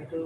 Okay,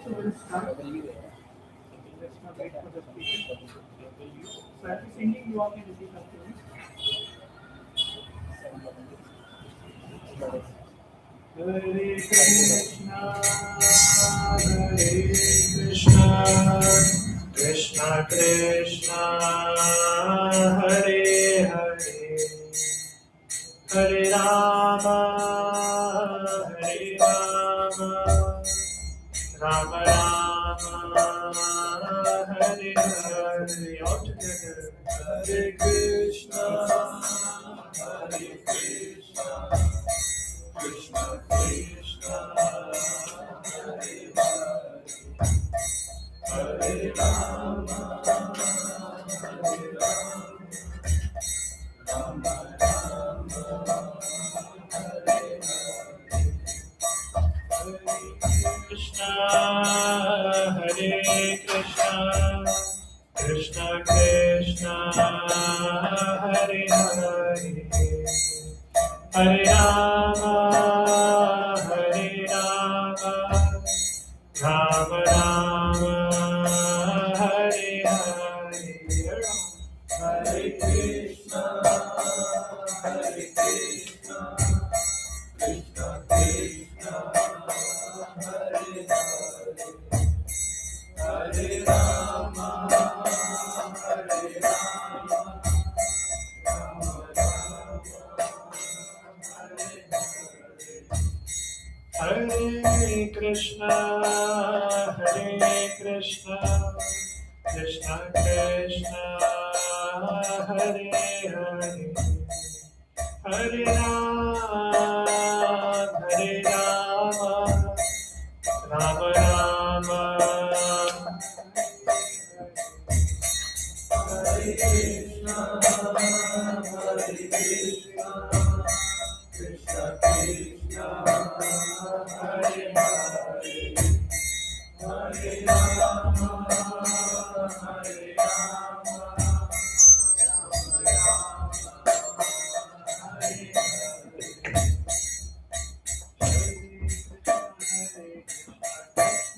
so we'll start. Let's not wait for the speaker. So I'll be singing, you all can repeat after me. Hare Krishna, Hare Krishna, Krishna Krishna, Hare Hare, Hare Rama, Hare Rama, Rama Rama, Hare Hare. All together. Hare Krishna, Hare Krishna, Krishna Krishna, Hare Hare, Hare Rama, Hare Rama, Rama Rama, Hare Hare. Krishna, Hare Krishna, Krishna Krishna, Hare Hare, Hare Rama, Hare Rama, Rama Rama, Hare Hare. Hare Krishna, Hare Krishna, Krishna Krishna, Hare Hare, Hare Rama, Hare Rama, Rama Rama, Hare Hare. Hare Krishna, Hare Krishna, Krishna Krishna, Hare Hare, Hare Rama, Hare Rama, Rama Rama, Hare Krishna, Hare Krishna, Krishna Krishna, Hare Hare, Hare Rama, Hare Rama,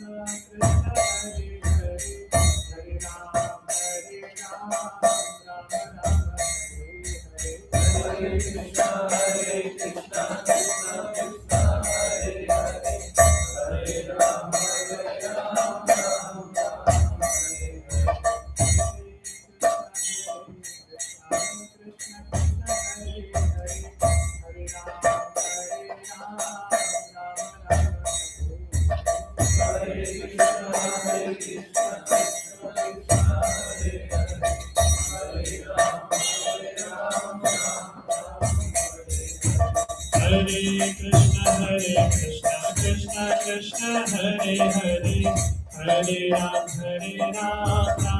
Hare Krishna, Hare Krishna, Krishna Krishna, Hare Hare, Hare Ram, Hare Ram, Ram Ram, Hare Hare. Hare Krishna, Hare Krishna, Krishna Krishna, Hare Hare, Hare Ram, Hare Ram, Ram Ram,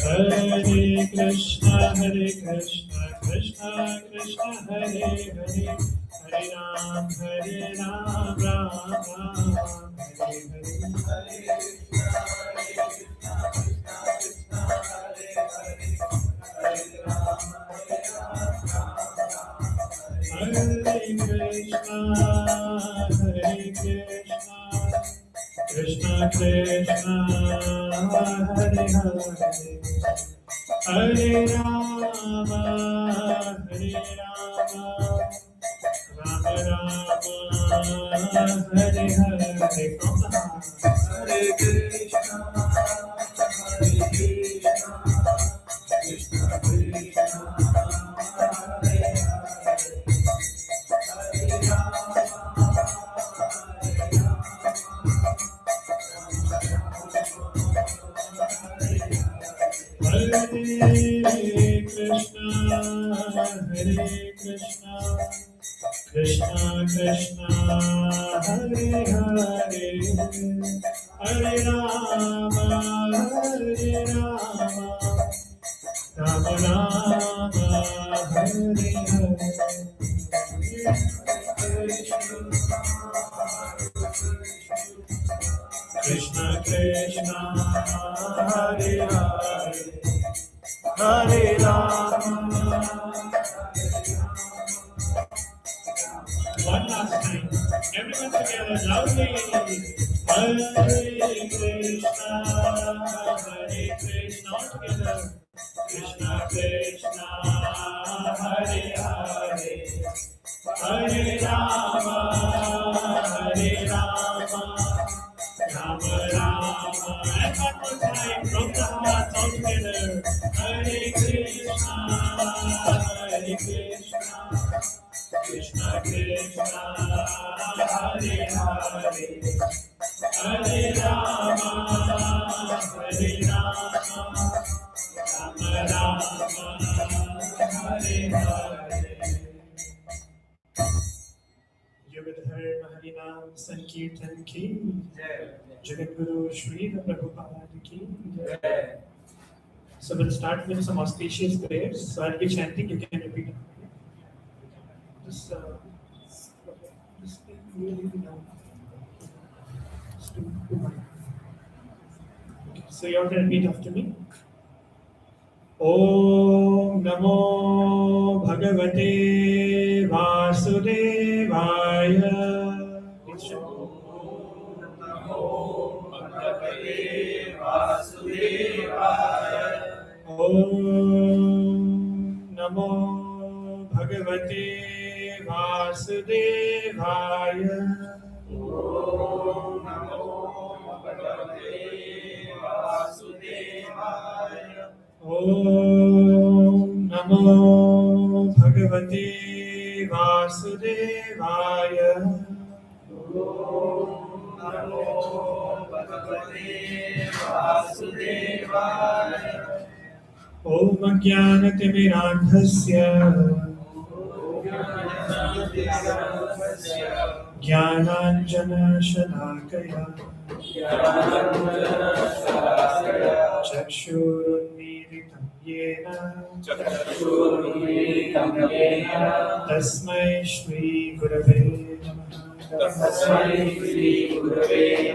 Hare Krishna, Hare Krishna, Krishna Krishna, Hare Hare, Hare Ram, Hare Ram, Ram Ram, Hare Hare. Hare Krishna Krishna Hare Hare Hare Rama Hare Rama Rama Rama Hare Hare from the heart. Hare Krishna Krishna Krishna Hare Krishna Krishna Krishna Hare Hare Hare Rama Rama Rama Hare Hare Krishna Krishna Hare Hare Hare Rama. One last time, everyone together loudly. Hare Krishna, all together. Krishna Krishna, Hare Hare, Hare Rama, Rama Rama. And one more time, from the heart, all together. Hare Krishna, Krishna Krishna, Hare Hare, Hare Rama, Rama Rama, Hare Hare. Yugadharma Harinam Sankirtan ki Jagadguru Shri Prabhupada ki. So we'll start with some auspicious prayers. So I'll be chanting, you can repeat it. Just really down. Okay, so you all can repeat after me. Om Namo Bhagavate Vasudevaya. Om Namo Bhagavate Vasudevaya. Om Namo Bhagavate Vasudevaya. Om Namo Bhagavate Vasudevaya. Om Namo Bhagavate Vasudevaya. Om Namo Bhagavate Vasudevaya. Om Jnanatimidandhasya Jnananjana Shalakaya Chakshurunmilitam Yena Tasmai Shri Gurave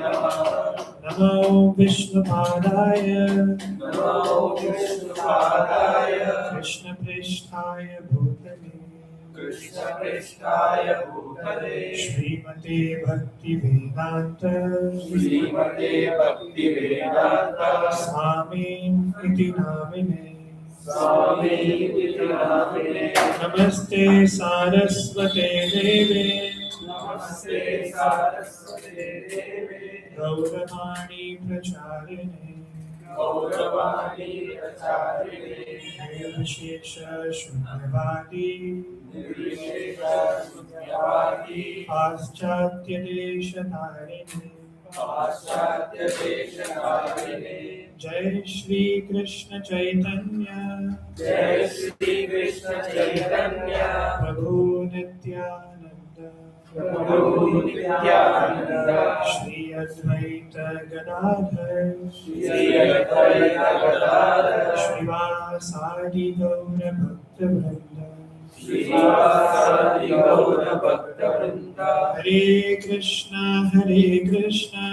Namaha. Namo Vishnupadaya Krishna Prishtaya Bhutale Srimate Bhaktivedanta Swami iti namine. Namaste Saraswate Deve Gauravani Pracharine Nirvishesha Shunyavadi Paschatya Deshatarine Jai Shri Krishna Chaitanya Prabhu Nityananda Shri Advaita Gadadhar Srivasadi Gaura Bhakta Vrinda Hare Krishna Krishna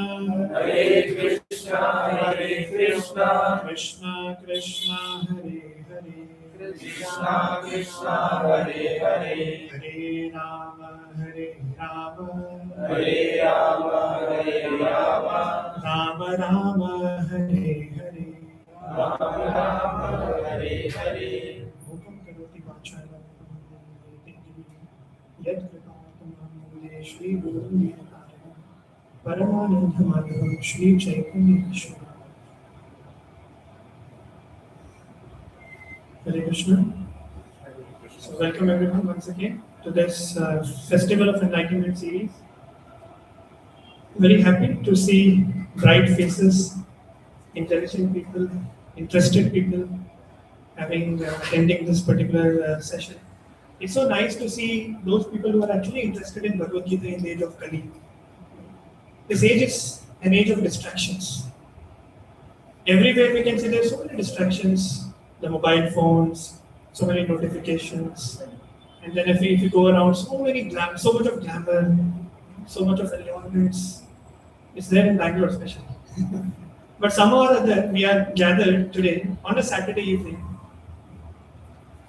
Krishna Krishna Hare Hare Krishna Krishna Hare Hare Hare Rama Hare Rama Hare Rama Hare Rama Rama Rama Hare Hare Rama Rama Hare Hare Mukam karoti vachana yad kripatam mule Shri Guru Nirkarana Paramananda Madhavam Shri Chaitanya Ishvara. Hare Krishna. So welcome everyone once again to this Festival of Enlightenment series. Very happy to see bright faces, intelligent people, interested people attending this particular session. It's so nice to see those people who are actually interested in Bhagavad Gita in the age of Kali. This age is an age of distractions. Everywhere we can see there's so many distractions, the mobile phones, so many notifications, and then if you go around, so much of glamour, so much of allurements. It's there in Bangalore especially. But somehow or other, we are gathered today on a Saturday evening.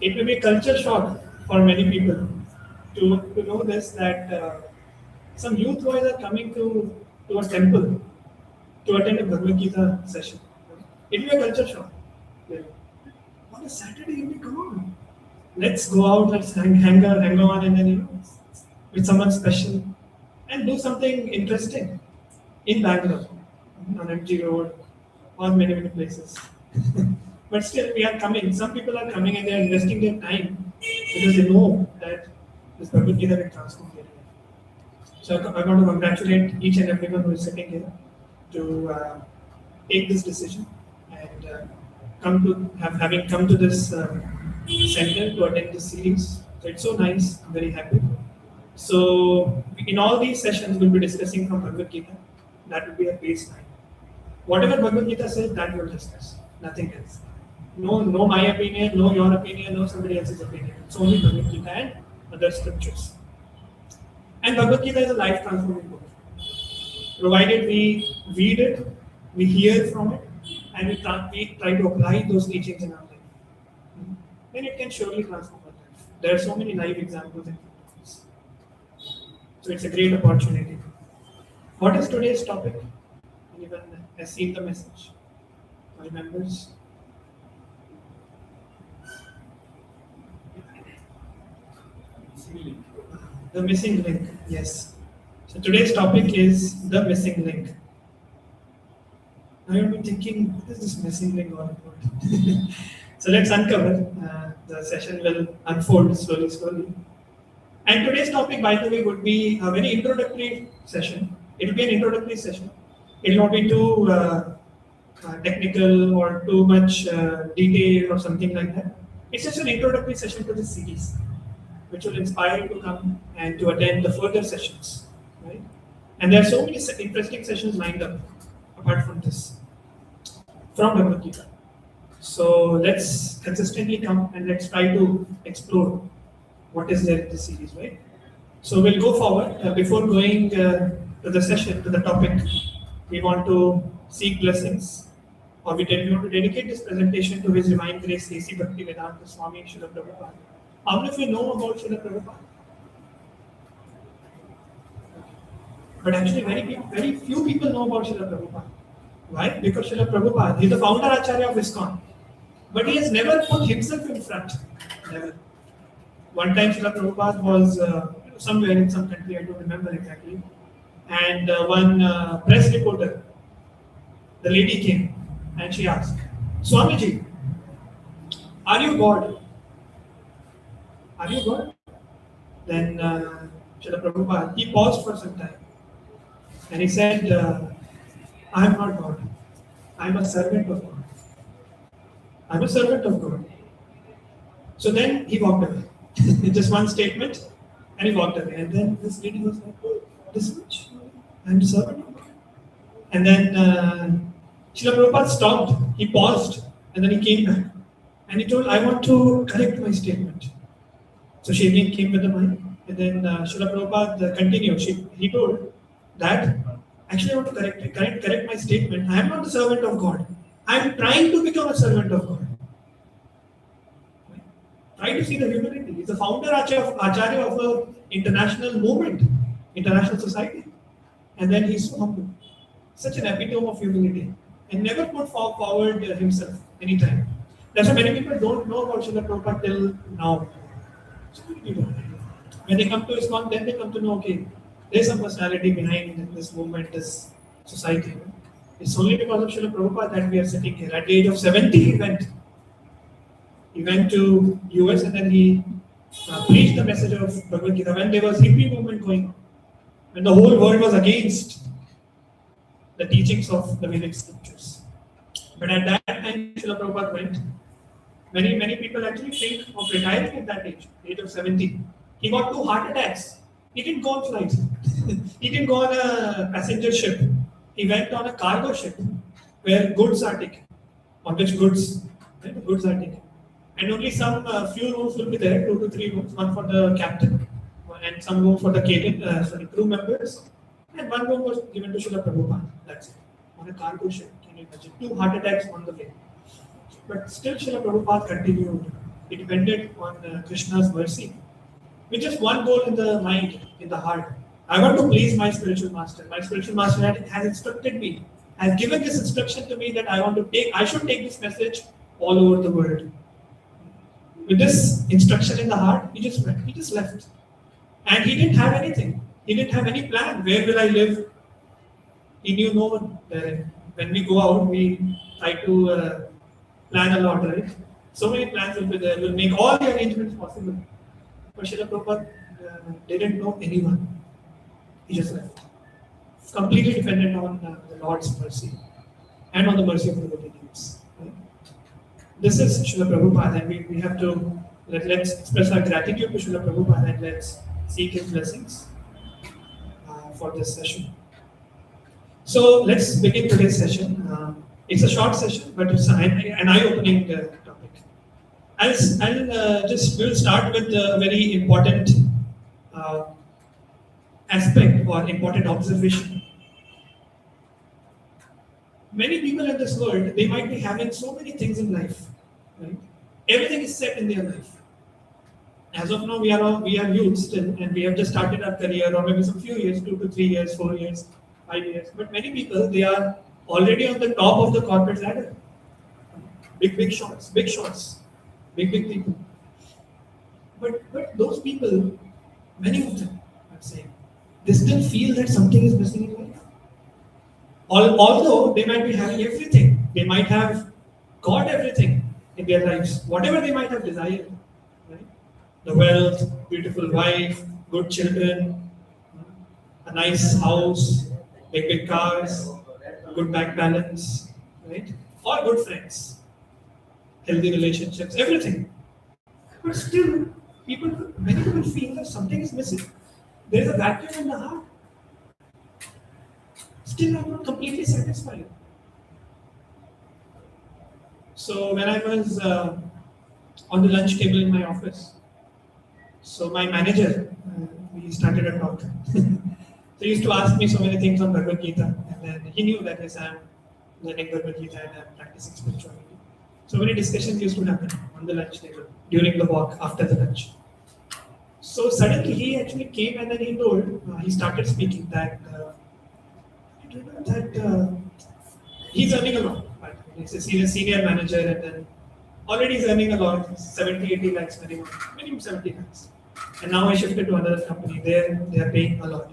It may be a culture shock for many people to know this, that some youth boys are coming to a temple to attend a Bhagavad Gita session. It will be a culture shock. On a Saturday evening, come on. Let's go out, let's hang on, and then with someone special and do something interesting in Bangalore, on MG Road, or many places. But still, we are coming. Some people are coming and they are investing their time because they know that this Bhagavad Gita will transform their life. So I want to congratulate each and everyone who is sitting here to take this decision and having come to this center to attend this series. So it's so nice. I'm very happy. So in all these sessions, we'll be discussing from Bhagavad Gita. That will be a baseline. Whatever Bhagavad Gita says, that we'll discuss. Nothing else. No my opinion, no your opinion, no somebody else's opinion. It's only Bhagavad Gita and other scriptures. And Bhagavad Gita is a life transforming book. Provided we read it, we hear from it, and we try to apply those teachings in our life, then it can surely transform our life. There are so many live examples in front of us. So it's a great opportunity. What is today's topic? Anyone has seen the message? Or remembers? The missing link, yes. So today's topic is the missing link. Now you'll be thinking, what is this missing link all about? So let's uncover. The session will unfold slowly. And today's topic, by the way, would be a very introductory session. It will be an introductory session. It will not be too technical or too much detailed or something like that. It's just an introductory session to this series, which will inspire you to come and to attend the further sessions, right? And there are so many interesting sessions lined up apart from this, from Bhagavad Gita. So let's consistently come and let's try to explore what is there in this series, right? So we'll go forward. Before going to the session, to the topic, we want to seek blessings, or we want to dedicate this presentation to His Divine Grace, A.C. Bhaktivedanta Swami Srila Prabhupada. How many of you know about Srila Prabhupada? But actually, very few people know about Srila Prabhupada. Why? Because Srila Prabhupada, he is the founder Acharya of ISKCON. But he has never put himself in front. Never. One time Srila Prabhupada was somewhere in some country, I don't remember exactly. And one press reporter, the lady came and she asked, Swamiji, are you God? Are you God? Then Srila Prabhupada, he paused for some time. And he said, I am not God. I am a servant of God. I am a servant of God. So then he walked away. Just one statement, and he walked away. And then this lady was like, oh, this much? I am a servant of God. And then Srila Prabhupada stopped. He paused, and then he came back. And he told, I want to correct my statement. So she again came with the mic. And then Srila Prabhupada continued. He told that, actually I want to correct my statement. I am not the servant of God. I am trying to become a servant of God. Try to see the humility. He's the founder Acharya of an international movement, international society. And then he's so humble. Such an epitome of humility. And never put forward himself anytime. That's why many people don't know about Srila Prabhupada till now. So many people. When they come to ISKCON, then they come to know, okay, there's some personality behind this movement, this society. It's only because of Srila Prabhupada that we are sitting here. At the age of 70, he went. He went to US and then he preached the message of Bhagavad Gita when there was hippie movement going on. When the whole world was against the teachings of the Vedic scriptures. But at that time, Srila Prabhupada went. Many people actually think of retiring at that age of 70. He got 2 heart attacks. He didn't go on flights. He didn't go on a passenger ship. He went on a cargo ship where goods are taken. On which goods? Right? The goods are taken. And only some few rooms will be there, 2 to 3 rooms, one for the captain and some room for the crew members. And one room was given to Srila Prabhupada. That's it. On a cargo ship. Can you imagine? 2 heart attacks on the way. But still Srila Prabhupada continued. He depended on Krishna's mercy. With just one goal in the mind, in the heart. I want to please my spiritual master. My spiritual master has instructed me, has given this instruction to me that I should take this message all over the world. With this instruction in the heart, he just went. He just left. And he didn't have anything. He didn't have any plan. Where will I live? He knew no one. When we go out, we try to plan a lot, right? So many plans will be there. We'll make all the arrangements possible. But Srila Prabhupada didn't know anyone. He just left. Completely dependent on the Lord's mercy and on the mercy of the devotees. Right? This is Srila Prabhupada, and we have to let's express our gratitude to Srila Prabhupada and let's seek his blessings for this session. So let's begin today's session. It's a short session, but it's an eye-opening topic. We'll start with a very important aspect or important observation. Many people in this world, they might be having so many things in life. Right? Everything is set in their life. As of now, we are youth still, and we have just started our career, or maybe some few years, 2 to 3 years, 4 years, 5 years. But many people, they are already on the top of the corporate ladder. Big shots, big people. But those people, many of them, I'm saying, they still feel that something is missing in life. Although they might be having everything, they might have got everything in their lives, whatever they might have desired. Right? The wealth, beautiful wife, good children, a nice house, big cars, good bank balance, right? Or good friends, healthy relationships, everything. But still, many people feel that something is missing. There is a vacuum in the heart. Still, I'm not completely satisfied. So when I was on the lunch table in my office, so my manager, we started a talk. So he used to ask me so many things on Bhagavad Gita, and then he knew that yes, I'm learning Bhagavad Gita and I'm practicing spirituality. So many discussions used to happen on the lunch table, during the walk, after the lunch. So suddenly he actually came and then he started speaking that he's earning a lot. Right? He's a senior manager and then already he's earning a lot, 70, 80 lakhs minimum 70 lakhs. And now I shifted to another company, they are paying a lot.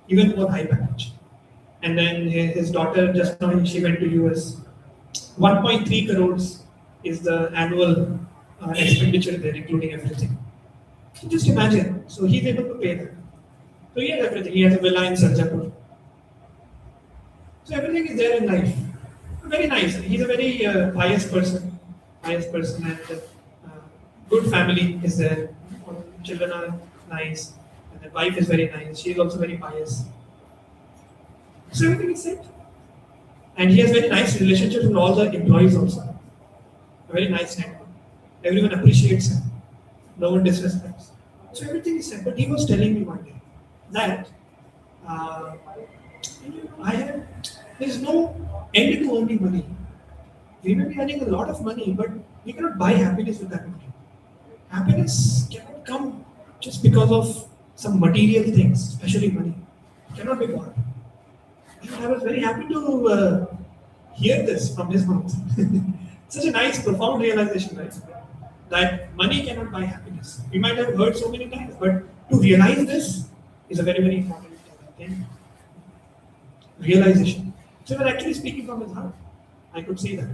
Even more high package. And then his daughter, just now she went to US. 1.3 crores is the annual expenditure there, including everything. So just imagine. So he's able to pay that. So he has everything. He has a villa in Sarjapur. So everything is there in life. Very nice. He's a very pious person, and good family is there. Children are nice, and the wife is very nice. She is also very pious. So everything is set. And he has very nice relationships with all the employees also. A very nice network. Everyone appreciates him. No one disrespects. So everything is set. But he was telling me one day that there's no end to earning money. We may be earning a lot of money, but we cannot buy happiness with that money. Happiness cannot come just because of some material things, especially money. It cannot be bought. And I was very happy to hear this from his mouth. Such a nice, profound realization, right? That money cannot buy happiness. We might have heard so many times, but to realize this is a very, very important thing. Realization. So we're actually speaking from his heart. I could say that.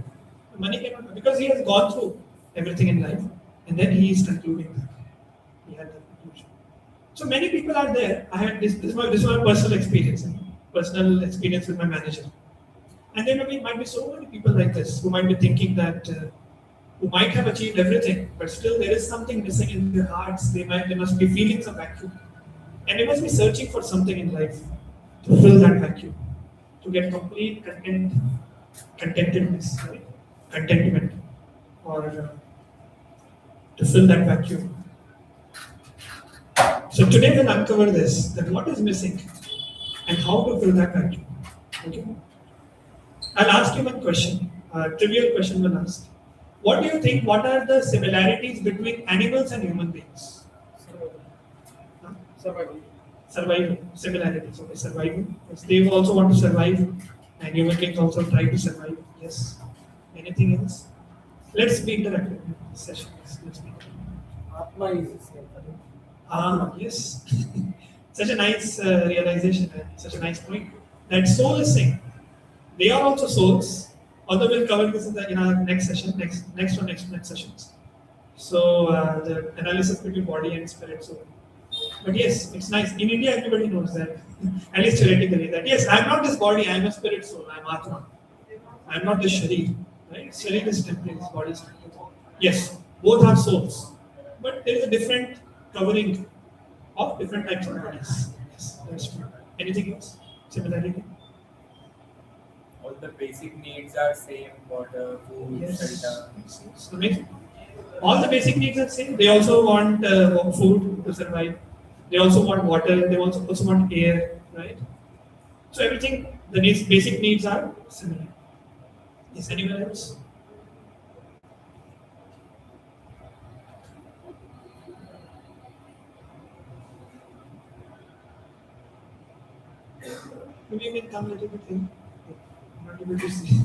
Money cannot, because he has gone through everything in life, and then he is concluding that. He had that conclusion. So many people are there. I had this is my personal experience, with my manager. And there might be so many people like this who might be thinking that, who might have achieved everything, but still there is something missing in their hearts. They must be feeling some vacuum, and they must be searching for something in life to fill that vacuum, to get complete contentedness, right? Contentment, or to fill that vacuum. So today we'll uncover this, that what is missing and how to fill that vacuum. Okay? I'll ask you one question, a trivial question will ask. What do you think, what are the similarities between animals and human beings? Huh? Survival, similarities, okay, survival. Yes, they also want to survive, and human beings also try to survive. Yes. Anything else? Let's be interactive in this session. Let's be interactive. Atma is the same. Yes. Such a nice realization, and such a nice point. That soul is same. They are also souls. Although we'll cover this in our next session, next sessions. So the analysis between body and spirit. So, but yes, it's nice. In India, everybody knows that, at least theoretically, that yes, I'm not this body. I'm a spirit soul. I'm Atma. I'm not this Sharir. Right? Sharir is temporary. This body is temporary. Yes, both are souls, but there is a different covering of different types of bodies. Yes, that's true. Anything else? Similarity? All the basic needs are same: water, food, shelter. Yes. Amazing. All the basic needs are same. They also want food to survive. They also want water. They also want air, right? So everything, the basic needs are similar. Is anyone else? Maybe you can come a little bit in. I'm not able to see.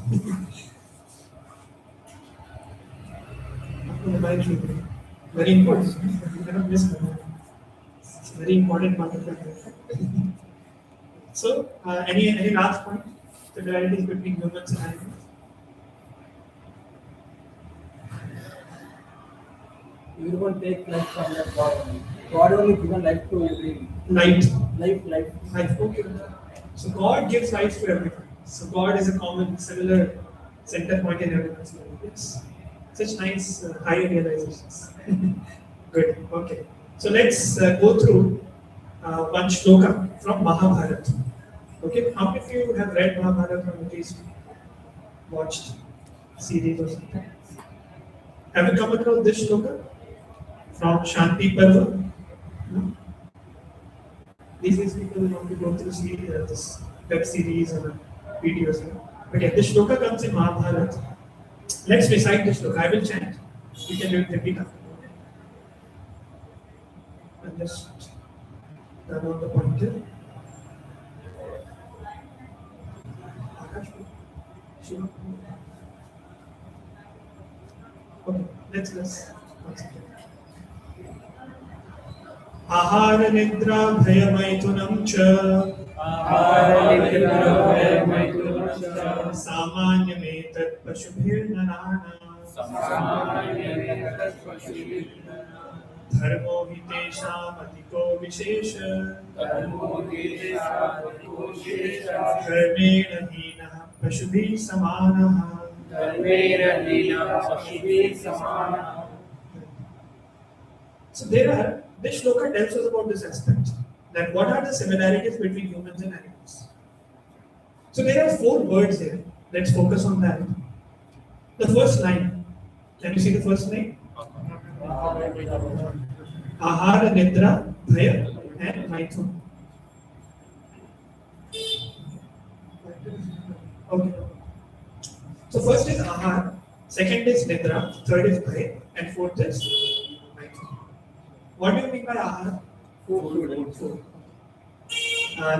Very important. You cannot miss mobile. It's a very important part of your life. So, any last point? Similarities between humans and animals? Everyone take life from that God only. God only given life to every Light. life. Okay. So God gives life to everyone. So God is a common, similar center point in everyone's life. Yes. Such nice higher realizations. Good. Okay. So let's go through one shloka from Mahabharata. Okay. How many of you have read Mahabharata or at least watched series or something? Have you come across this shloka from Shanti Parva? No? These days people want to go through this web series or videos. But yeah, this shloka comes in Mahabharata. Let's recite this shloka. I will chant. You can repeat after me. And just turn on the pointer. Okay, let's concentrate. आहार निद्रा भयमैथुनं च सामान्यमेतत् पशुभिर्नराणाम् धर्मो हि तेषाम् अधिको विशेष धर्मेण हीनः पशुभिः समानः. So this shloka tells us about this aspect, that what are the similarities between humans and animals. So there are 4 words here. Let's focus on that. The first line. Can you see the first line? Ahara, Nidra, Bhaya, and Maithun. Okay. So first is Ahar, second is Nidra, third is Bhaya, and fourth is Maithun. What do you mean by ahara? Food. Food.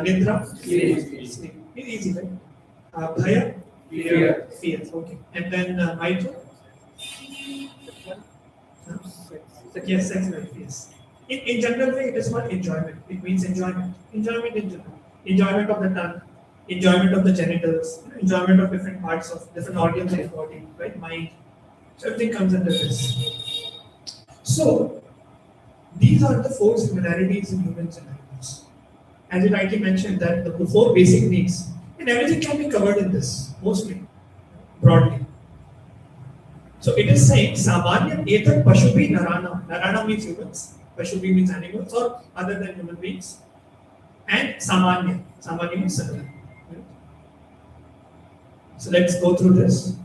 Nidra? Sleep. Sleep. It's easy, right? Bhaya? Fear. Fear. Okay. And then Maitro? Yes, sex life, yes. In general way, it is not enjoyment. It means enjoyment. Enjoyment in general. Enjoyment of the tongue, enjoyment of the genitals, enjoyment of different parts of different organs of the body, right? Mind. So everything comes under this. So these are the four similarities in humans and animals. As you rightly mentioned, that the four basic needs, and everything can be covered in this, mostly, broadly. So it is saying Samanya Etat Pashubhi Narana. Narana means humans, Pashubhi means animals or other than human beings. And Samanya. Samanya means similar. Right? So let's go through this.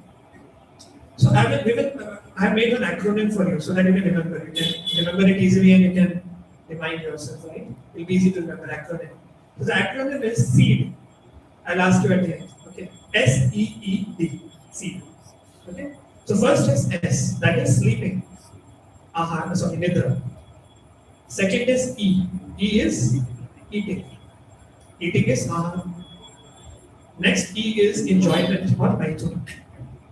So I have made an acronym for you so that you can remember. You can remember it easily and you can remind yourself, right? It will be easy to remember acronym. So the acronym is SEED. I'll ask you at the end. Okay. SEED. SEED. Okay. So first is S, that is sleeping. Nidra. Second is E. E is eating. Eating is ahara. Next E is enjoyment or maitun.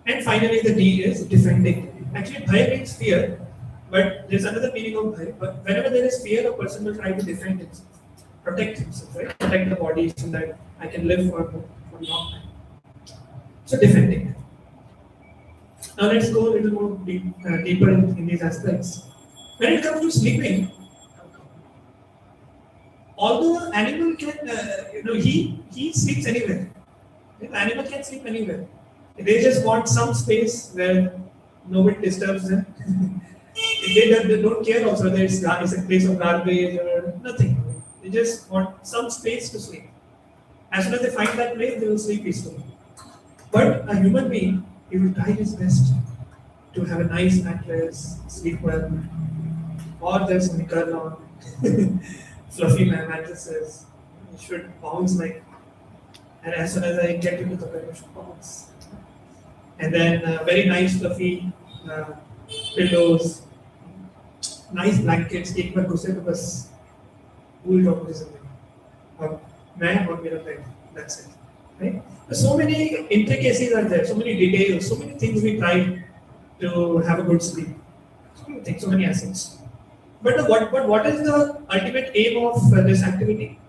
And finally the D is defending. Actually bhaya means fear, but there's another meaning of bhaya. But whenever there is fear, a person will try to defend himself, protect himself, right? Protect the body so that I can live for a long time. So defending. Now let's go a little more deeper in these aspects. When it comes to sleeping, although animal can, he sleeps anywhere. The animal can sleep anywhere. They just want some space where nobody disturbs them. They don't care also whether it's a place of garbage or nothing. They just want some space to sleep. As soon as they find that place, they will sleep peacefully. But a human being, he will try his best to have a nice mattress, sleep well, or there's some curl on, fluffy mattresses. You should bounce like, and as soon as I get into the bed, I should bounce. And then very nice fluffy pillows, nice blankets. एक बार घुसे तो बस पूरी top हो सकती है. अब मैं और मेरा bed. That's it. Right? So many intricacies are there, so many details, so many things we try to have a good sleep. So many things, so many assets. But what is the ultimate aim of this activity?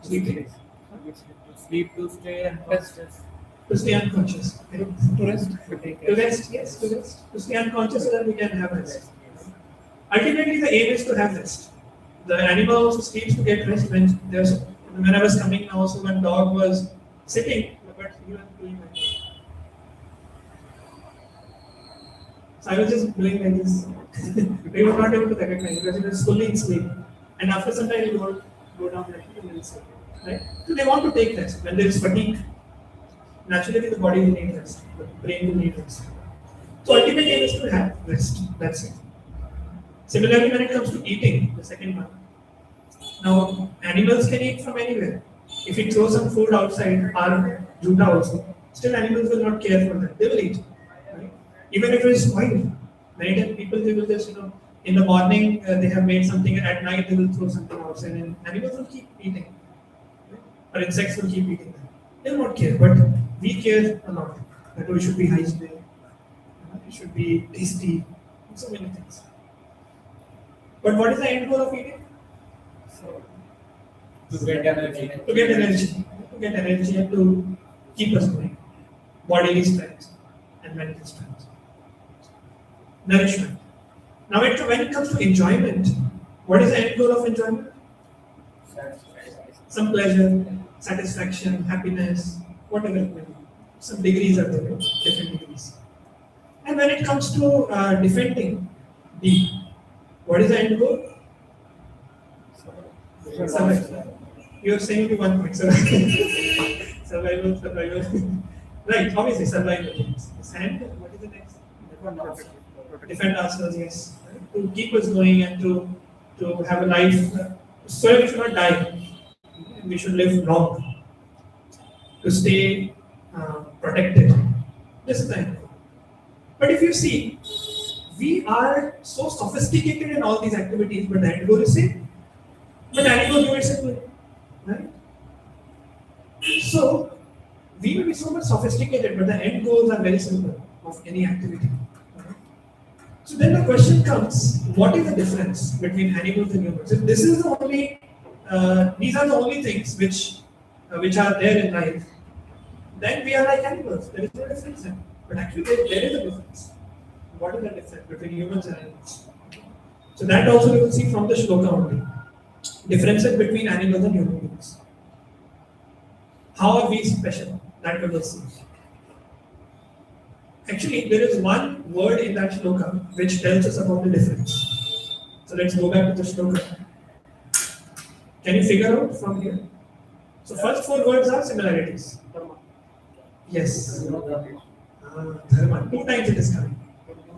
Sleeping. To sleep, to stay unconscious. To stay unconscious. Right? To rest. To rest, yes, to rest. To stay unconscious so that we can have rest. Ultimately, the aim is to have rest. The animal also sleeps to get rest when I was coming also when dog was sitting, but he was doing like this. So I was just doing like this. We were not able to recognize because it was fully in sleep. And after some time, it would go down like that and sleep. Right? So they want to take rest. When there is fatigue, naturally the body will need rest, the brain will need rest. So ultimate aim is to have rest. That's it. Similarly, when it comes to eating, the second one. Now, animals can eat from anywhere. If we throw some food outside, or juta also, still animals will not care for that. They will eat. Right? Even if it is spoiled. Many times people, they will just, in the morning they have made something, and at night they will throw something outside, and animals will keep eating. Right? Or insects will keep eating them. They will not care, but we care a lot. That we should be hygienic, it should be tasty, so many things. But what is the end goal of eating? To get energy. To get energy. To get energy and to keep us going. Bodily strength and mental strength. Nourishment. Now, when it comes to enjoyment, what is the end goal of enjoyment? Some pleasure, satisfaction, happiness, whatever it may be. Some degrees are there, different degrees. And when it comes to defending, what is the end goal? Survival. You are saying only 1 point. Survival. Right, obviously survival. And what is the next? Defend ourselves, yes. Right? To keep us going and to have a life so we should not die. We should live long. To stay protected. This is the end goal. But if you see, we are so sophisticated in all these activities, but the end goal is same. But animals do it simply, right? So we may be so much sophisticated, but the end goals are very simple of any activity. Right? So then the question comes: what is the difference between animals and humans? If this is the only, these are the only things which are there in life, then we are like animals. There is no difference then. But actually, there is a difference. What is the difference between humans and animals? So that also you will see from the shloka only. Differences between animals and human beings. How are we special? That we will see. Actually, there is one word in that shloka which tells us about the difference. So let's go back to the shloka. Can you figure out from here? So first four words are similarities. Yes. Dharma. Two times it is coming.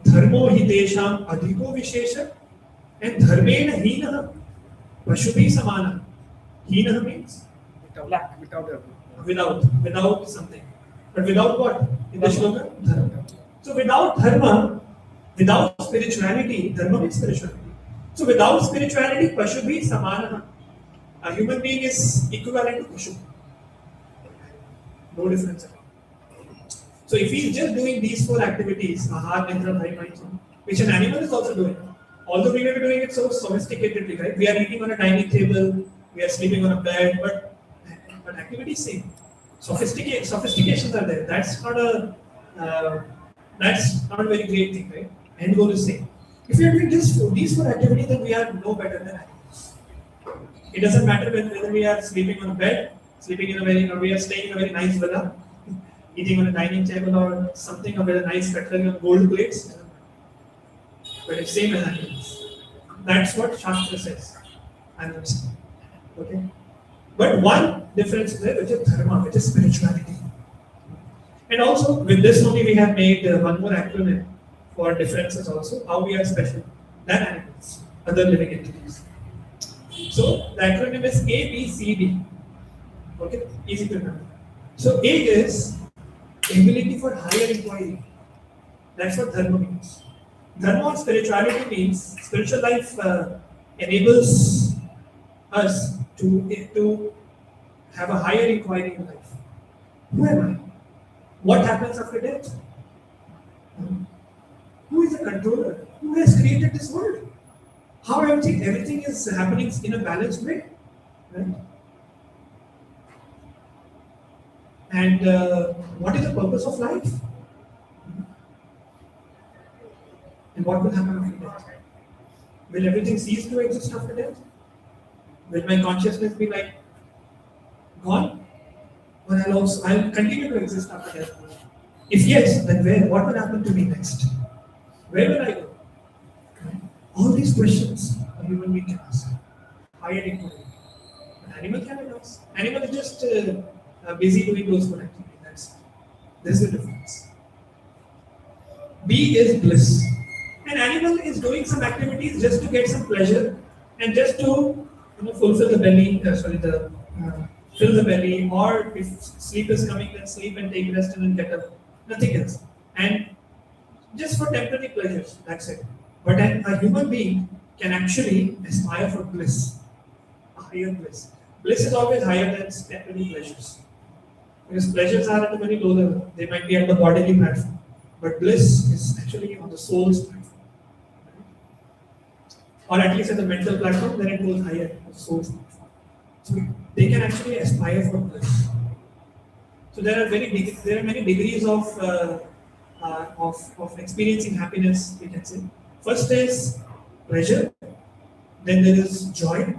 Dharmo hi desham adhiko vishesha and dharmena hina pashubi samana. Hina means without something. But without what? In the shloka? Dharma. So without dharma, without spirituality, dharma means spirituality. So without spirituality, pashubi samana. A human being is equivalent to pashu. No difference at all. So if he is just doing these four activities, ahar, nidra, bhai, mind, which an animal is also doing, although we may be doing it so sophisticatedly, right? We are eating on a dining table, we are sleeping on a bed, but activity is same. Sophistications are there. That's not a very great thing, right? End goal is same. If we are doing just these four activities, then we are no better than animals. It doesn't matter whether we are sleeping on a bed, or we are staying in a very nice villa, eating on a dining table or something, or with a nice cutlery on gold plates. But it's same as animals. That's what Shastra says. Animals. Okay? But one difference is there, which is dharma, which is spirituality. And also, with this only we have made one more acronym for differences also, how we are special than animals, other living entities. So, the acronym is ABCD. Okay? Easy to remember. So, A is ability for higher inquiry. That's what dharma means. Dharma or spirituality means spiritual life enables us to have a higher inquiry in life. Who am I? What happens after death? Who is the controller? Who has created this world? How everything is happening in a balanced way? Right? And what is the purpose of life? And what will happen after death? Will everything cease to exist after death? Will my consciousness be like gone? Or I'll continue to exist after death? If yes, then where? What will happen to me next? Where will I go? All these questions a human being can ask. Higher inquiry. An animal cannot ask. Animal is just busy doing those good activities. That's it. This is the difference. B is bliss. An animal is doing some activities just to get some pleasure and just to fulfill the belly, fill the belly, or if sleep is coming, then sleep and take rest and then get up. Nothing else. And just for temporary pleasures, that's it. But a human being can actually aspire for bliss, a higher bliss. Bliss is always higher than temporary pleasures. Because pleasures are at a very low level. They might be at the bodily platform. But bliss is actually on the soul's platform. Or at least at the mental platform, then it goes higher, the soul's platform. So they can actually aspire for bliss. So there are many degrees of experiencing happiness, we can say. First is pleasure, then there is joy,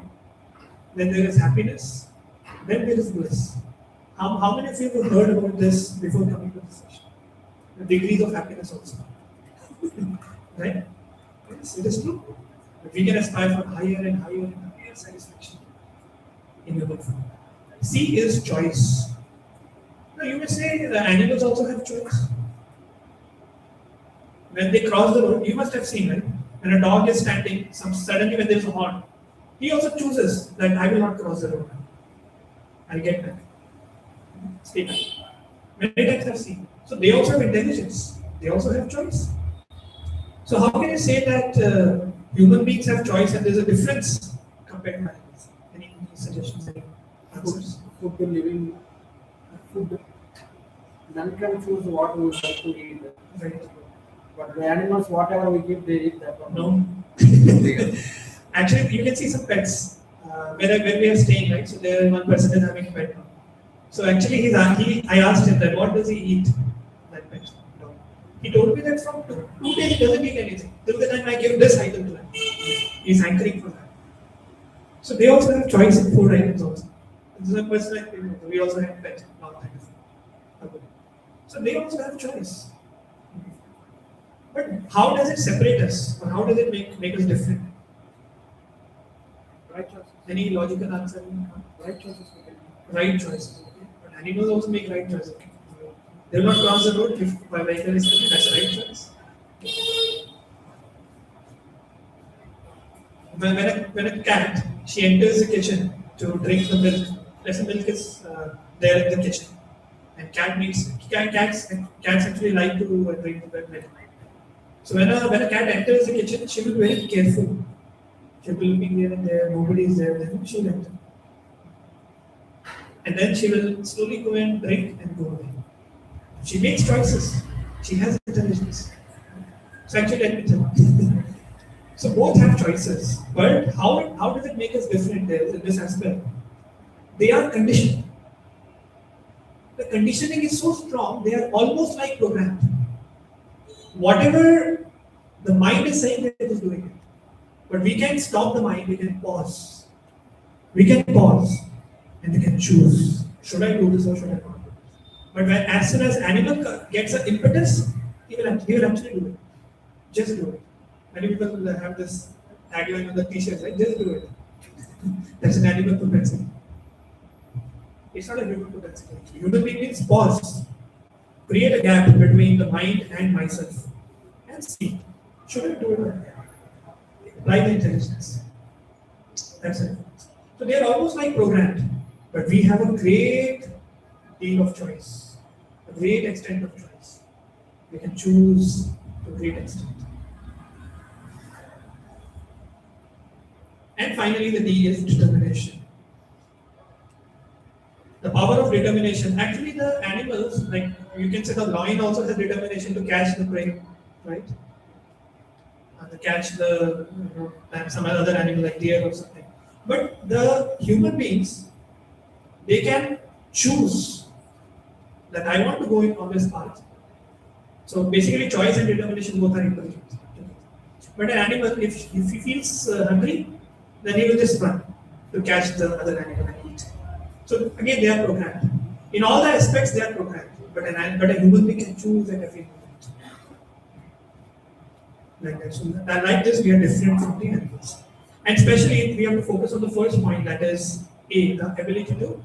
then there is happiness, then there is bliss. How many of you have heard about this before coming to this session? The degrees of happiness also. Right? Yes, it is true. But we can aspire for higher and higher and higher satisfaction in your life. C is choice. Now you may say the animals also have choice. When they cross the road, you must have seen, right? When a dog is standing, suddenly when there is a horn, he also chooses that I will not cross the road. I'll get back. Stay back. Many times I've seen. So they also have intelligence. They also have choice. So how can you say that human beings have choice and there's a difference compared to animals? Any suggestions, any answers? Food to living, food. None can choose what we like to eat. Right. But the animals, whatever we give, they eat that one. No. Actually, you can see some pets when we are staying, right? So there one person is having a pet. So actually, I asked him that what does he eat? That pet. No. He told me that from 2 days he doesn't eat anything. Till the time I give this item to him, he's hankering for that. So they also have choice in food items also. This is a person like me. We also have pets, not kind of. So they also have choice. But how does it separate us, or how does it make us different? Right choices. Any logical answer? Right choices. Right choices. Okay. But animals also make right choices. Okay. They will not cross the road if my vehicle is coming. That's a right choice. When a cat, she enters the kitchen to drink the milk. Let's say milk is there in the kitchen, and cats actually like to drink the milk. So when a cat enters the kitchen, she will be very careful. She will be looking here and there, nobody is there, then she will enter. And then she will slowly go and drink and go away. She makes choices. She has intelligence. So actually, let me tell you. So both have choices, but how does it make us different in this aspect? They are conditioned. The conditioning is so strong, they are almost like programmed. Whatever the mind is saying, they're just doing it. But we can stop the mind, we can pause. We can pause and we can choose. Should I do this or should I not do this? But as soon as animal gets an impetus, he will actually do it. Just do it. Many people will have this tagline on the t-shirts, right? Just do it. That's an animal propensity. It's not a human propensity. Human being means pause. Create a gap between the mind and myself. And see, should I do it or not? Apply the intelligence. That's it. So they are almost like programmed. But we have a great deal of choice. A great extent of choice. We can choose to a great extent. And finally, the D is determination. The power of determination. Actually, the animals, like you can say the lion also has determination to catch the prey, right? To catch some other animal like deer or something. But the human beings, they can choose that I want to go on this path. So basically, choice and determination both are important. But an animal, if he feels hungry, then he will just run to catch the other animal and eat. So again, they are programmed. In all the aspects, they are programmed. But a human being can choose at every moment. Like that. So like this, we are different from the animals. And especially, we have to focus on the first point, that is A, the ability to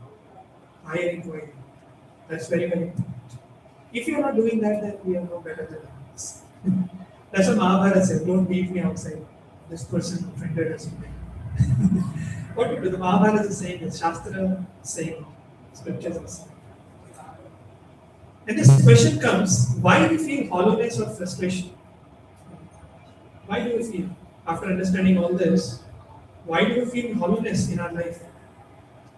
hire inquiry. That's very, very important. If you are not doing that, then we are no better than animals. That's what Mahabharata said. Don't beat me outside. This person offended us. What we do, the Mahabharata is saying, the Shastra is saying, scriptures are saying. And this question comes, why do we feel hollowness or frustration? Why do we feel, after understanding all this, why do we feel hollowness in our life?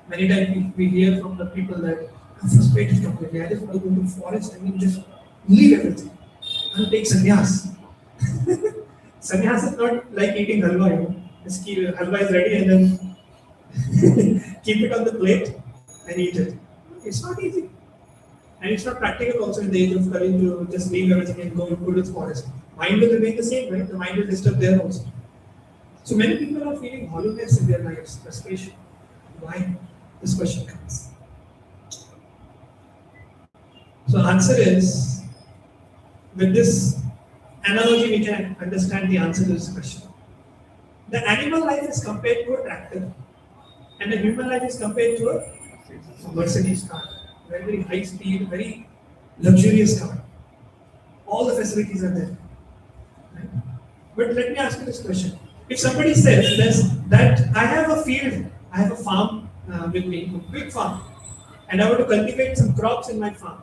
Many times we hear from the people that I'm frustrated completely. I just want to go to the forest and just leave everything and take sannyas. Sannyas is not like eating halwa, you know. Halwa is ready and then keep it on the plate and eat it. It's not easy. And it's not practical also in the age of courage to just leave everything and go to the forest. Mind will remain the same, right? The mind will disturb there also. So many people are feeling hollowness in their lives, frustration. Why? This question comes. So answer is, with this analogy we can understand the answer to this question. The animal life is compared to a tractor and the human life is compared to a Mercedes car. Very, very high speed, very luxurious car. All the facilities are there. Right? But let me ask you this question. If somebody says that I have a field, I have a farm with me, a big farm, and I want to cultivate some crops in my farm,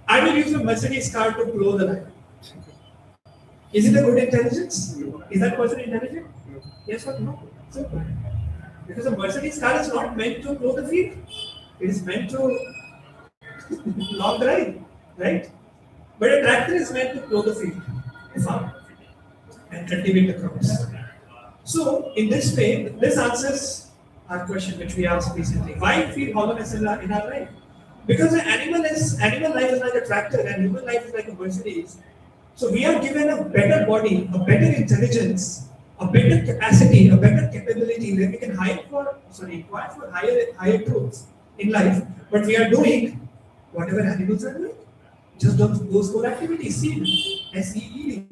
I will use a Mercedes car to plow the land. Is it a good intelligence? Is that person intelligent? Yes or no? Simple. Because a Mercedes car is not meant to plow the field. It is meant to long drive, right? But a tractor is meant to plow the field, the farm, and cultivate the crops. So, in this way, this answers our question which we asked recently. Why feel hollowness in our life? Because an animal life is like a tractor and human life is like a Mercedes. So we are given a better body, a better intelligence, a better capacity, a better capability where we can inquire for higher truths in life. But we are doing whatever animals are doing. Just those four activities, seed, SEED.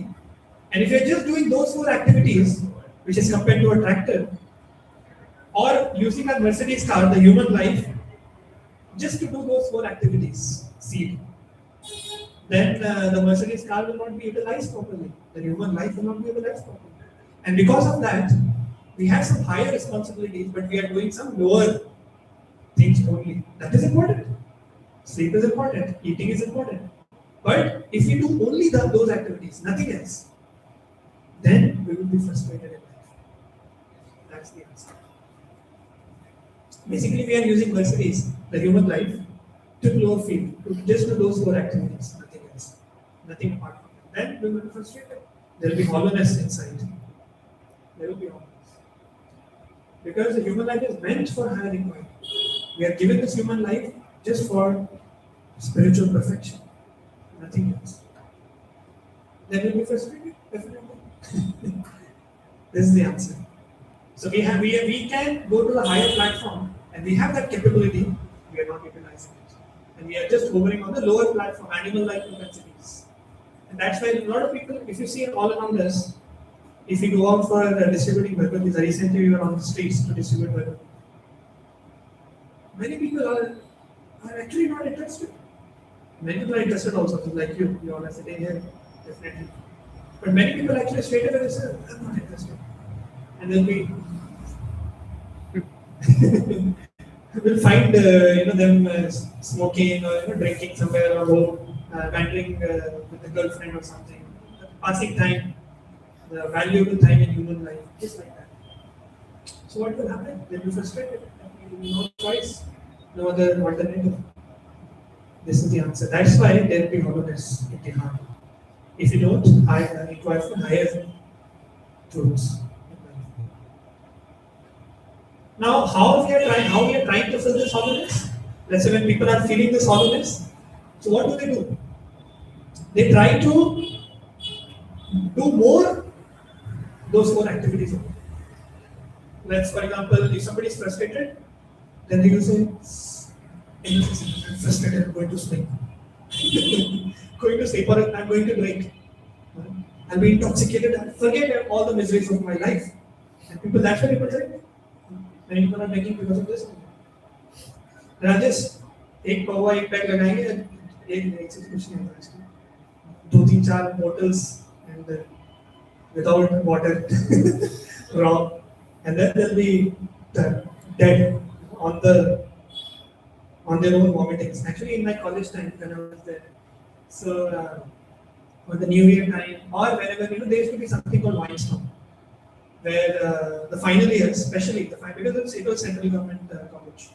And if you're just doing those four activities, which is compared to a tractor, or using a Mercedes car, the human life, just to do those four activities, seed, then the Mercedes car will not be utilized properly. The human life will not be utilized properly. And because of that, we have some higher responsibilities, but we are doing some lower things only. That is important. Sleep is important, eating is important. But if we do only those activities, nothing else, then we will be frustrated in life. That's the answer. Basically, we are using Mercedes, the human life, to low field, to just do those four activities, nothing else, nothing apart from that. Then we will be frustrated. There will be hollowness inside. There will be hollowness. Because the human life is meant for higher inquiry. We are given this human life just for spiritual perfection, nothing else. Then we will be frustrated, definitely. This is the answer. So we can go to the higher platform and we have that capability, we are not utilizing it. And we are just hovering on the lower platform, animal-like propensities. And that's why a lot of people, if you see all around us, if we go out for distributing Bhagavad Gita, recently we were on the streets to distribute Bhagavad Gita. Many people are actually not interested. Many people are interested also, like you all are sitting here, definitely. But many people actually straight away say, I'm not interested. And they'll be we'll find them smoking or drinking somewhere or home, wandering with a girlfriend or something, passing time, the valuable time in human life, just like that. So what will happen? They'll be frustrated. No choice, no other alternative. This is the answer. That's why there will be hollowness in the heart. If you don't inquire for higher truths. Now, how we are trying to fill this hollowness? Let's say when people are feeling this hollowness, so what do? They try to do more those four activities. Let's, for example, if somebody is frustrated, then they will say, I'm frustrated, I'm going to sleep. Going to sleep, or I'm going to drink. I'll be intoxicated, I'll forget all the miseries of my life. And people, that's why people say, many people are drinking because of this. Rajesh एक पौवा एक pack लगाएंगे एक से कुछ नहीं होता इसमें दो तीन चार bottles and without water raw and then they'll be dead on their own vomitings. Actually, in my college time when I was there, so on the New Year time or whenever there used to be something called wine storm, where the final years, especially because it was central government college,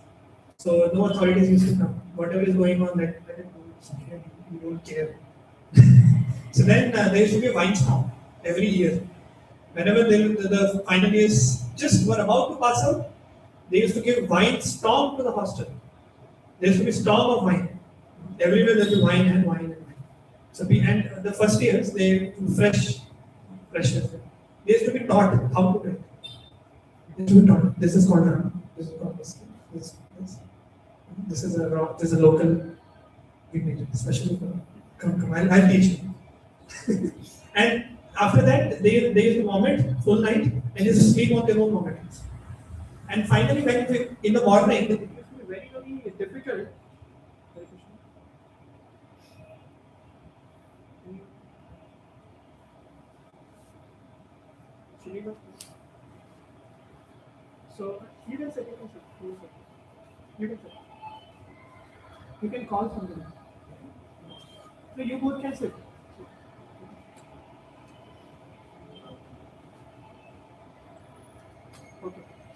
so no authorities used to come. Whatever is going on, let it go. You don't care. So then there used to be a wine storm every year. Whenever the final years just were about to pass out, they used to give wine storm to the hostel. There used to be storm of wine. Everywhere there was wine and wine and wine. So and the first years they fresh. They used to be taught how to drink. They used to be taught. This is called rum. This is called whiskey. This is a local. We made it especially for. Come. I'll teach you. And after that, they used to vomit full night and used to sleep on their own vomitings. And finally, when in the morning, it used to be very, very difficult. So you can say, you can call somebody. So you both can sit.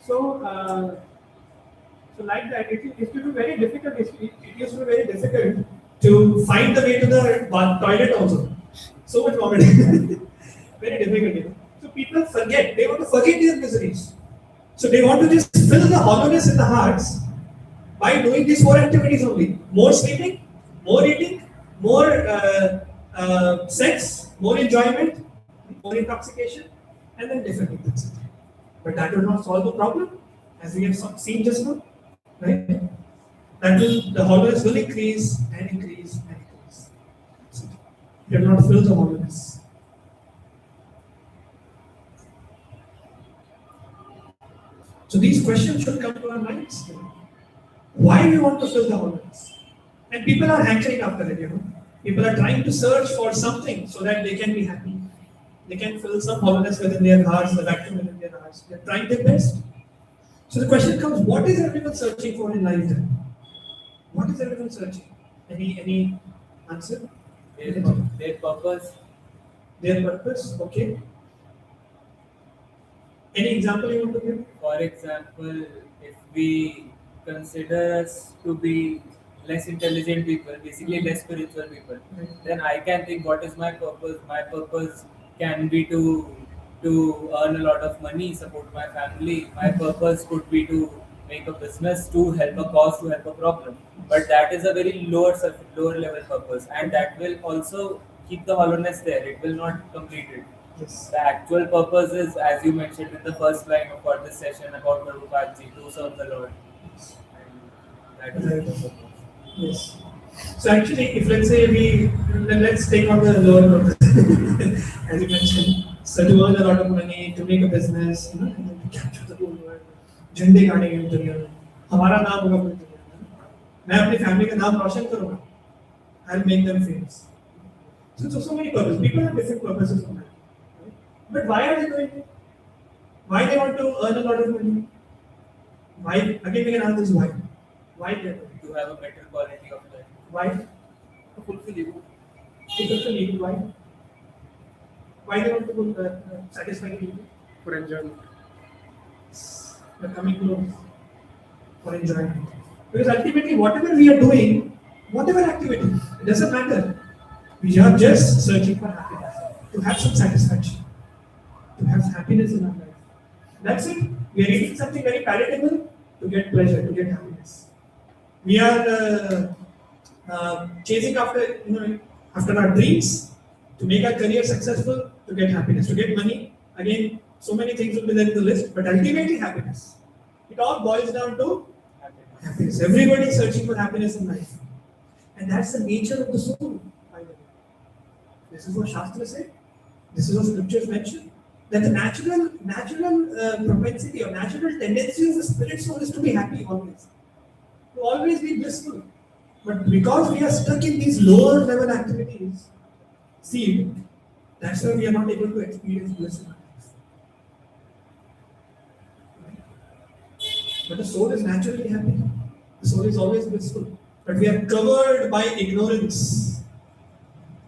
So, so like that, it used to be very difficult. It used to be very difficult to find the way to the toilet also. So much vomit. Very difficult. So people forget. They want to forget their miseries. So they want to just fill the hollowness in the hearts by doing these four activities only: more sleeping, more eating, more sex, more enjoyment, more intoxication, and then different things. But that will not solve the problem, as we have seen just now, right? That will, the hollowness will increase and increase and increase. So it will not fill the hollowness. So these questions should come to our minds. Why we want to fill the hollowness? And people are hankering after it, People are trying to search for something so that they can be happy. They can fill some hollowness within their hearts, the vacuum within their hearts. They're trying their best. So the question comes, what is everyone searching for in life then? What is everyone searching? Any answer? Their purpose. Their purpose, okay. Any example you want to give? For example, if we consider us to be less intelligent people, basically less spiritual people, then I can think what is my purpose. My purpose can be to earn a lot of money, support my family. My purpose could be to make a business, to help a cause, to help a problem. But that is a very lower level purpose, and that will also keep the hollowness there. It will not complete it. Yes. The actual purpose is, as you mentioned in the first line of this session about Prabhuji, to serve the Lord. And that is the purpose. Yes. So actually, if let's say let's take on the lower purpose, as you mentioned, so to earn a lot of money, to make a business, and then to capture the whole world, झंडे गाड़ेंगे दुनिया में, हमारा नाम होगा पूरी दुनिया में, मैं अपनी फैमिली का नाम रोशन करूँगा, I'll make them famous. So many purposes. People have different purposes for life. But why are they doing it? Why they want to earn a lot of money? Why? Again, we can ask this why. Why they are doing it? To have a better quality of life. Why? To fulfill ego. To fulfill ego. Why? Why they want to satisfy the ego? For enjoyment. The coming close. For enjoyment. Because ultimately, whatever we are doing, whatever activity, it doesn't matter. We are just searching for happiness, to have some satisfaction, to have happiness in our life. That's it. We are eating something very palatable to get pleasure, to get happiness. We are chasing after our dreams, to make our career successful, to get happiness, to get money. Again, so many things will be there in the list, but ultimately happiness. It all boils down to happiness. Everybody is searching for happiness in life. And that's the nature of the soul, by the way. This is what Shastra said. This is what scriptures mention. That the natural propensity or natural tendency of the spirit soul is to be happy always. To always be blissful. But because we are stuck in these lower level activities, that's why we are not able to experience bliss in our life. But the soul is naturally happy. The soul is always blissful. But we are covered by ignorance,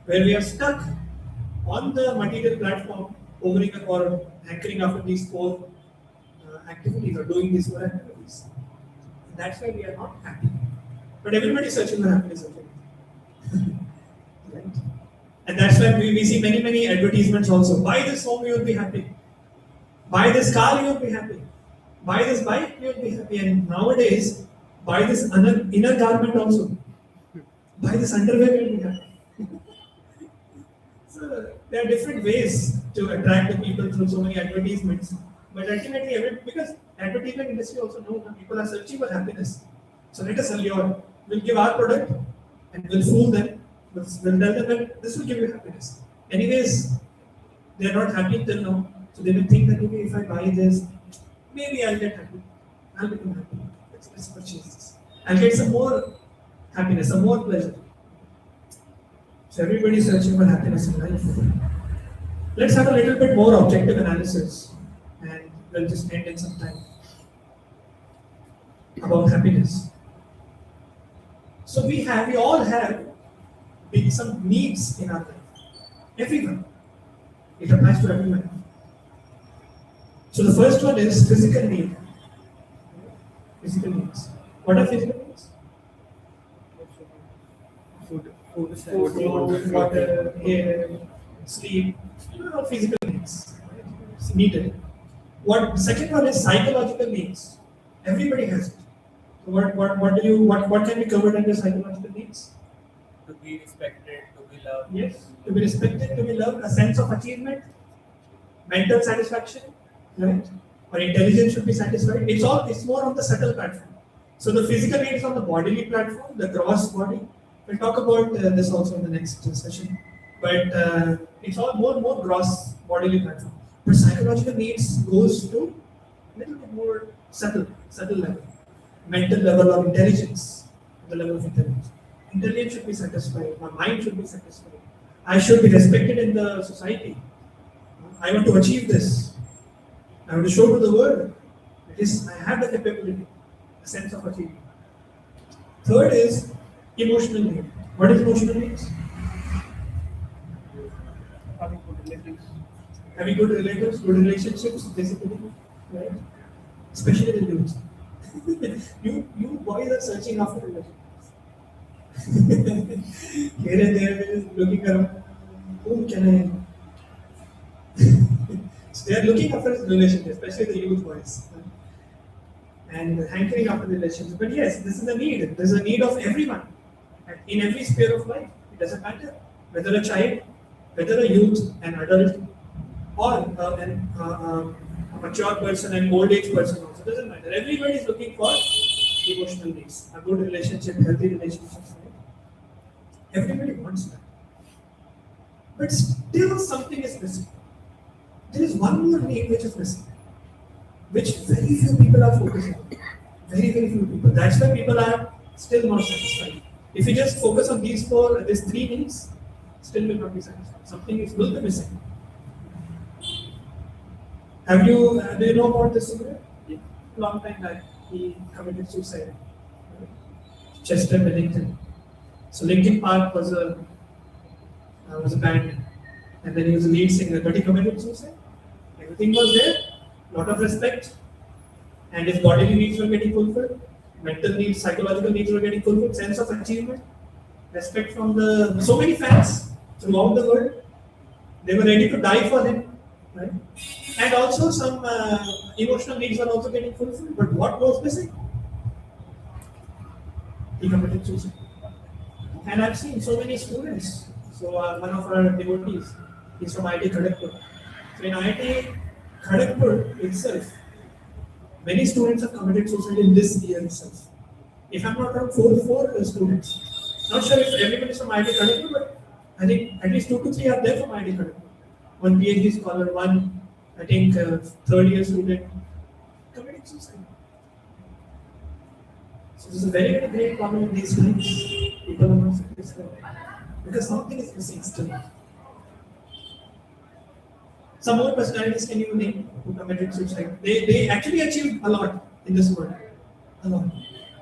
where we are stuck on the material platform, hovering or anchoring after these four activities or doing these four activities. And that's why we are not happy. But everybody is searching for happiness. Right? And that's why we see many advertisements also. Buy this home, you will be happy. Buy this car, you will be happy. Buy this bike, you will be happy. And nowadays, buy this inner garment also. Buy this underwear, you will be happy. So there are different ways to attract the people through so many advertisements. But ultimately, because advertisement industry also knows that people are searching for happiness. So let us allure. We'll give our product and we'll fool them. We'll tell them that this will give you happiness. Anyways, they are not happy till now. So they will think that, okay, if I buy this, maybe I'll get happy. I'll become happy. Let's purchase this. I'll get some more happiness, some more pleasure. So everybody is searching for happiness in life. Let's have a little bit more objective analysis and we'll just end in some time about happiness. So we all have some needs in our life. Everyone. It applies to everyone. So the first one is physical need. Physical needs. What are physical needs? Food, Food, water, air, sleep. All physical needs. It's needed. What the second one is psychological needs. Everybody has it. So what can be covered under psychological needs? To be respected, to be loved. Yes, to be respected, to be loved, a sense of achievement, mental satisfaction, right? Or intelligence should be satisfied. It's more on the subtle platform. So the physical needs on the bodily platform, the gross body. We'll talk about this also in the next session. But it's all more gross bodily platform. But psychological needs goes to a little bit more subtle level, mental level of intelligence, the level of intelligence. Intelligence should be satisfied. My mind should be satisfied. I should be respected in the society. I want to achieve this. I want to show to the world that I have the capability, a sense of achievement. Third is emotional need. What is emotional needs? Having good relatives. Having good relatives, good relationships, basically, right? Especially the youth. you boys are searching after relationships. Here and there, looking around, whom can I? So they are looking after relationships, especially the youth boys, and hankering after relationships. But yes, this is a need. There's a need of everyone, in every sphere of life. It doesn't matter whether a child, whether a youth, an adult, or a mature person, an old age person. Also doesn't matter. Everybody is looking for emotional needs, a good relationship, healthy relationships. Right? Everybody wants that. But still something is missing. There is one more need which is missing, which very few people are focusing on. Very few people. That's why people are still not satisfied. If you just focus on these three needs, still will not be satisfied. Something will be missing. Do you know about this cigarette? Yeah. Long time back, he committed suicide. Chester Bennington. So Linkin Park was a band, and then he was a lead singer, but he committed suicide. Everything was there, lot of respect, and his bodily needs were getting fulfilled, mental needs, psychological needs were getting fulfilled, sense of achievement, respect from so many fans throughout the world. They were ready to die for him, right? And also some emotional needs were also getting fulfilled. But what was missing? He committed suicide. And I've seen so many students. So one of our devotees, he's from IIT Kharagpur. So in IIT Kharagpur itself, many students have committed suicide in this year itself. If I'm not wrong, four students. Not sure if everyone is from IIT Kharagpur, but I think at least 2 to 3 are there from IIT Kharagpur. One PhD scholar, one, I think, third year student committed suicide. So this is a very great problem in these times. People are not satisfied because something is missing still. Some more personalities can you name who committed suicide? They actually achieved a lot in this world. A lot.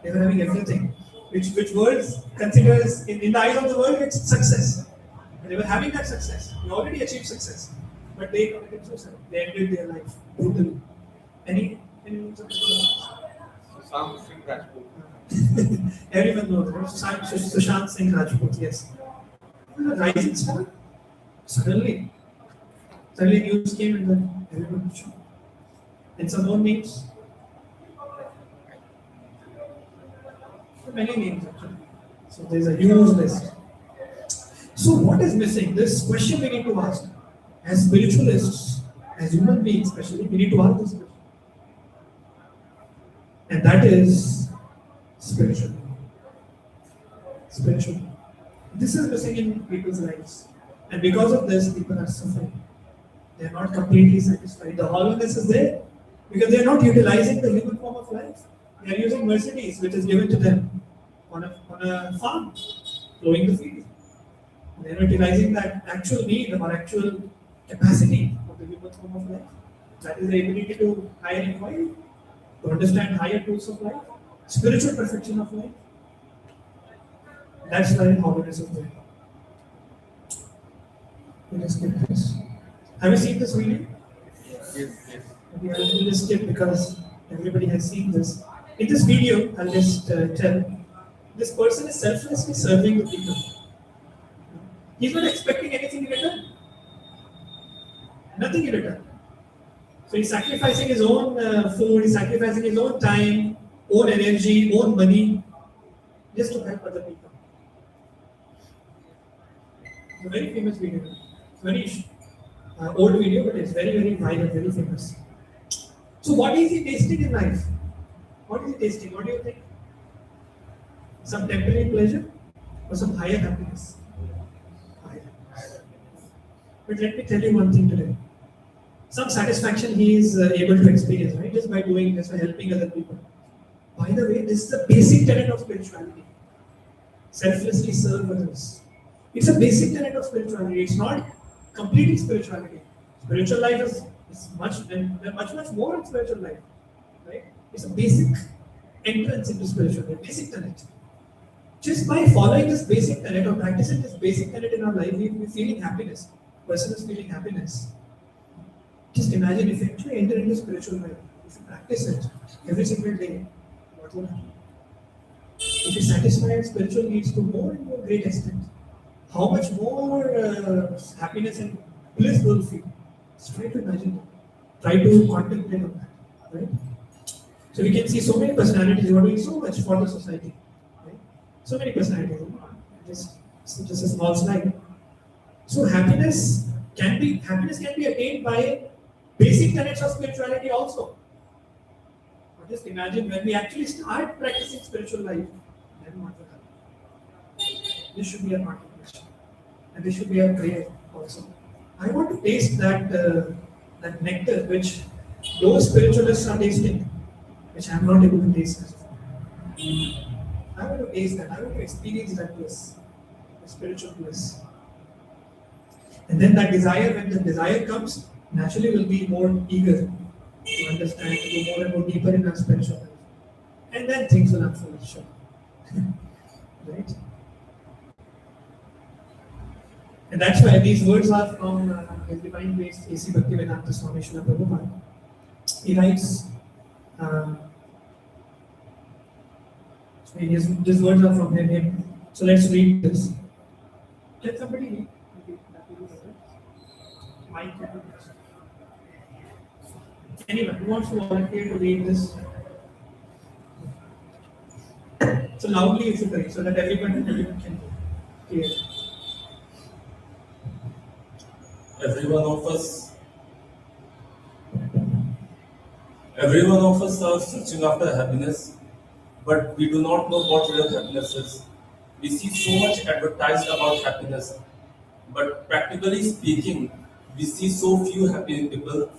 They were having everything. Which world considers in the eyes of the world it's success. They were having that success. They already achieved success. But they committed suicide. They ended their life brutally. Any Sam Singh Rajput. Everyone knows, right? Sushant Singh Rajput, yes. Rising star. Suddenly news came and then everyone was shocked. And some more names. Many names actually. So there's a huge list. So what is missing? This question we need to ask. As spiritualists, as human beings especially, we need to ask this question. And that is spiritual. Spiritual. This is missing in people's lives. And because of this, people are suffering. They are not completely satisfied. The hollowness is there because they are not utilizing the human form of life. They are using Mercedes, which is given to them on a farm, plowing the field. They are not utilizing that actual need or actual capacity of the human form of life. That is the ability to higher inquiry, to understand higher tools of life, spiritual perfection of life. That's why hollowness is there. Let us skip this. Have you seen this video? Yes. We have to skip because everybody has seen this. In this video, I'll just tell, this person is selflessly serving the people. He's not expecting anything in return. Nothing in return. So he's sacrificing his own food, he's sacrificing his own time, own energy, own money, just to help other people. It's a very famous video. It's very old video, but it's very, very viral, very famous. So what is he tasting in life? What is he tasting? What do you think? Some temporary pleasure or some higher happiness? Higher happiness. But let me tell you one thing today. Some satisfaction he is able to experience, right? Just by doing this, by helping other people. By the way, this is the basic tenet of spirituality. Selflessly serve others. It's a basic tenet of spirituality. It's not completing spirituality. Spiritual life is much more in spiritual life. Right? It's a basic entrance into spirituality, basic tenet. Just by following this basic tenet or practicing this basic tenet in our life, we're feeling happiness. Person is feeling happiness. Just imagine if you actually enter into spiritual life, if you practice it every single day, what will happen? If you satisfy your spiritual needs to more and more great extent, how much more happiness and bliss will you feel? Just try to imagine that. Try to contemplate on that. Right? So we can see so many personalities who are doing so much for the society. Right? So many personalities. Just a small slide. So happiness can be attained by basic tenets of spirituality also. But just imagine when we actually start practicing spiritual life, then what will happen? This should be a contemplation. And this should be a prayer also. I want to taste that nectar which those spiritualists are tasting, which I am not able to taste as of now. I want to taste that. I want to experience that bliss, the spiritual bliss. And then that desire, when the desire comes, naturally we'll be more eager to understand, to go more and more deeper in our spiritual life. And then things will unfold, sure. Right? And that's why these words are from His Divine Grace A.C. Bhaktivedanta Swami Srila Prabhupada. He writes, these words are from him. So let's read this. Can somebody read? Anyone who wants to volunteer to read this? So loudly you should read so that everyone can hear. Every one of us are searching after happiness, but we do not know what real happiness is. We see so much advertised about happiness, but practically speaking, we see so few happy people.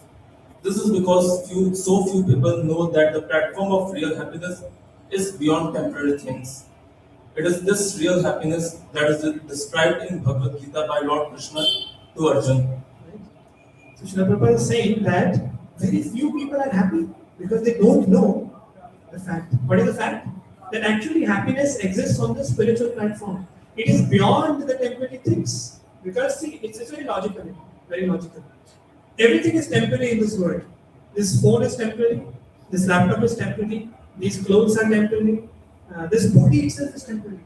This is because so few people know that the platform of real happiness is beyond temporary things. It is this real happiness that is described in Bhagavad Gita by Lord Krishna to Arjun. Right? So Srila Prabhupada is saying that very few people are happy because they don't know the fact. What is the fact? That actually happiness exists on the spiritual platform. It is beyond the temporary things. Because see, it's very logical. Very logical. Everything is temporary in this world. This phone is temporary. This laptop is temporary. These clothes are temporary. This body itself is temporary.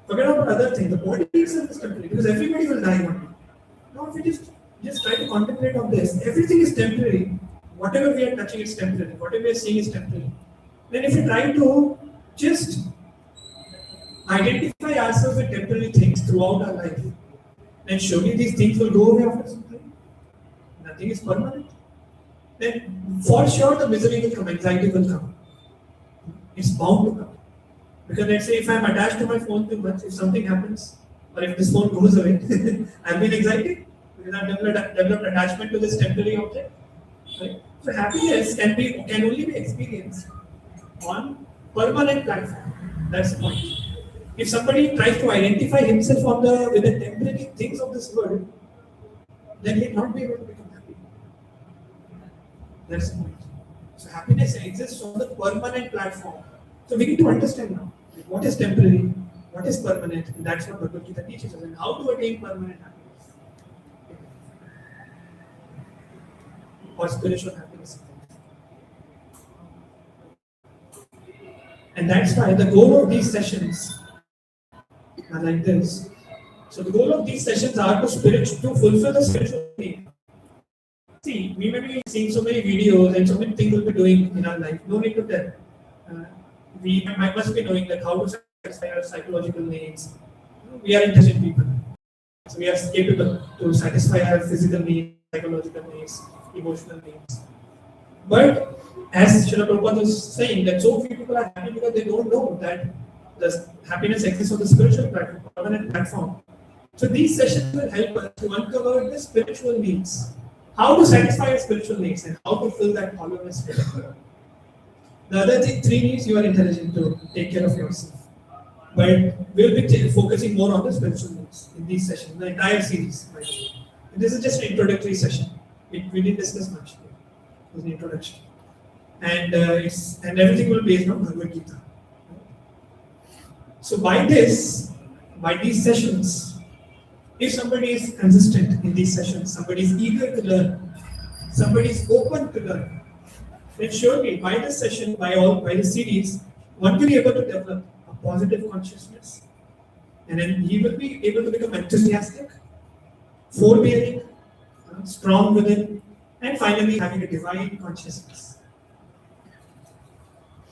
Forget about other things. The body itself is temporary because everybody will die one day. Now, if we just try to contemplate on this, everything is temporary. Whatever we are touching is temporary. Whatever we are seeing is temporary. Then, if we try to just identify ourselves with temporary things throughout our life, then surely these things will go away after some time. Nothing is permanent. Then, for sure, the misery will come, anxiety will come. It's bound to come. Because let's say if I'm attached to my phone too much, if something happens, or if this phone goes away, I've been anxiety because I've developed attachment to this temporary object. Right? So happiness can only be experienced on permanent platform. That's the point. If somebody tries to identify himself with the temporary things of this world, then he'll not be able to become happy. That's the point. So happiness exists on the permanent platform. So we need to understand now what is temporary, what is permanent, and that's what Bhagavad Gita teaches us, and how to attain permanent happiness or spiritual happiness. And that's why the goal of these sessions are like this. So the goal of these sessions are to fulfill the spiritual need. See, we may be seeing so many videos and so many things we'll be doing in our life. No need to tell. Uh, must be knowing that how to satisfy our psychological needs. We are intelligent people. So we are capable to satisfy our physical needs, psychological needs, emotional needs. But as Srila Prabhupada was saying, that so few people are happy because they don't know that the happiness exists on the spiritual platform, permanent platform. So these sessions will help us to uncover the spiritual needs, how to satisfy your spiritual needs and how to fill that hollowness. The other three needs you are intelligent to take care of yourself. But we'll be focusing more on the spiritual needs in these sessions, the entire series. By the way. This is just an introductory session. We didn't discuss much. It was an introduction. And everything will be based on Bhagavad Gita. So by these sessions, if somebody is consistent in these sessions, somebody is eager to learn, somebody is open to learn, then surely by this session, by the series, one will be able to develop a positive consciousness. And then he will be able to become enthusiastic, forbearing, strong within, and finally having a divine consciousness.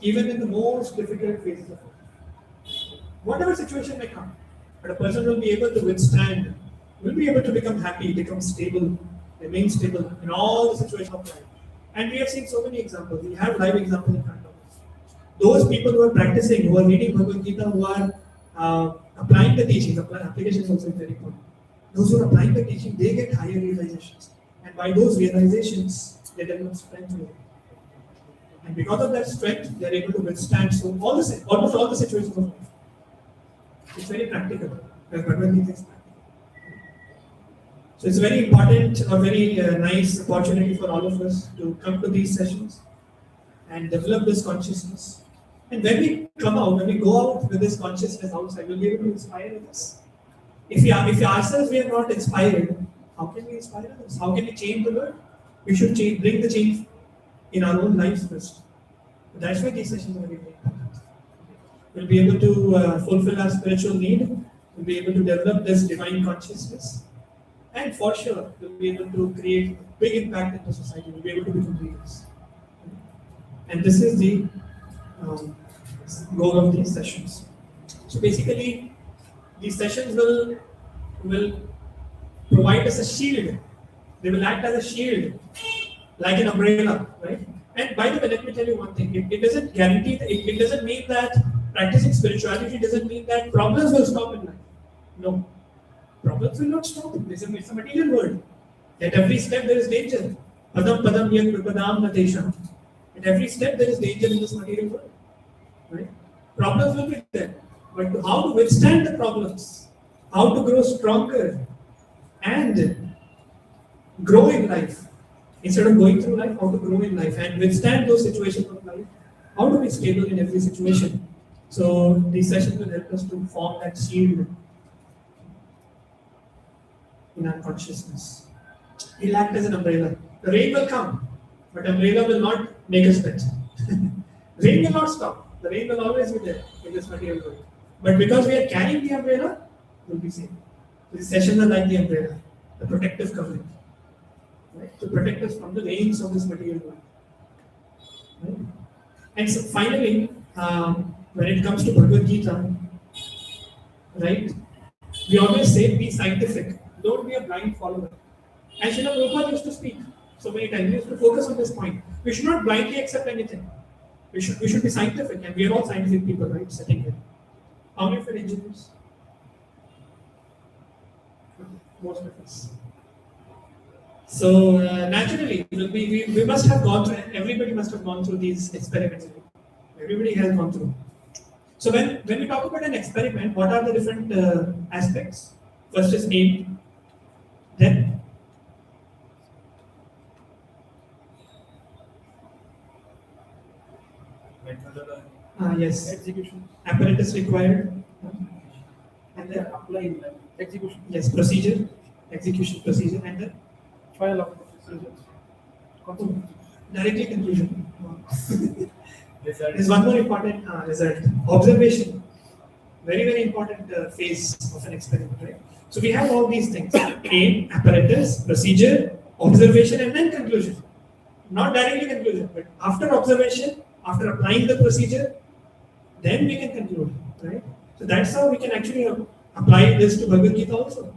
Even in the most difficult phases of life. Whatever situation may come, but a person will be able to withstand, will be able to become happy, become stable, remain stable in all the situations of life. And we have seen so many examples. We have live examples in front of us. Those people who are practicing, who are reading Bhagavad Gita, who are applying the teachings, application is also very important. Those who are applying the teaching, they get higher realizations. And by those realizations, they develop strength within. And because of that strength, they are able to withstand almost all the situations of life. It's very practical. Bhagavad Gita is practical. So it's a very important or very nice opportunity for all of us to come to these sessions and develop this consciousness. And when we come out, when we go out with this consciousness outside, we'll be able to inspire others. If ourselves we are not inspired, how can we inspire others? How can we change the world? We should bring the change in our own lives first. That's why these sessions are very important. We'll be able to fulfill our spiritual need. We'll be able to develop this divine consciousness. And for sure, we'll be able to create a big impact in the society. We'll be able to become leaders. And this is the goal of these sessions. So basically, these sessions will provide us a shield. They will act as a shield, like an umbrella, right? And by the way, let me tell you one thing. It doesn't guarantee, it doesn't mean that practicing spirituality doesn't mean that problems will stop in life. No. Problems will not stop. It's a material world. At every step there is danger. Padam padam yat vipadam natesham. At every step there is danger in this material world. Right? Problems will be there. But how to withstand the problems, how to grow stronger and grow in life. Instead of going through life, how to grow in life and withstand those situations of life. How to be stable in every situation. So these sessions will help us to form that shield in our consciousness. It will act as an umbrella. The rain will come, but umbrella will not make us wet. Rain will not stop. The rain will always be there in this material world. But because we are carrying the umbrella, we'll be safe. These sessions are like the umbrella, the protective covering, right? To protect us from the rains of this material world. Right? And so finally, when it comes to Bhagavad Gita, right? We always say be scientific. Don't be a blind follower. And Srila Prabhupada used to speak so many times. He used to focus on this point. We should not blindly accept anything. We should be scientific, and we are all scientific people, right? Sitting here. How many of you are engineers? Most of us. So naturally, we must have gone through. Everybody must have gone through these experiments. Everybody has gone through. So when we talk about an experiment, what are the different aspects? First is aim. Then yes, Execution. apparatus required. And then Applying execution. yes, procedure, execution procedure, and then Final of results. directly conclusion. There's one more important result: observation. Very, very important phase of an experiment, right? So we have all these things: aim, apparatus, procedure, observation, and then conclusion. Not directly conclusion, but after observation, after applying the procedure, then we can conclude, right? So that's how we can actually apply this to Bhagavad Gita also.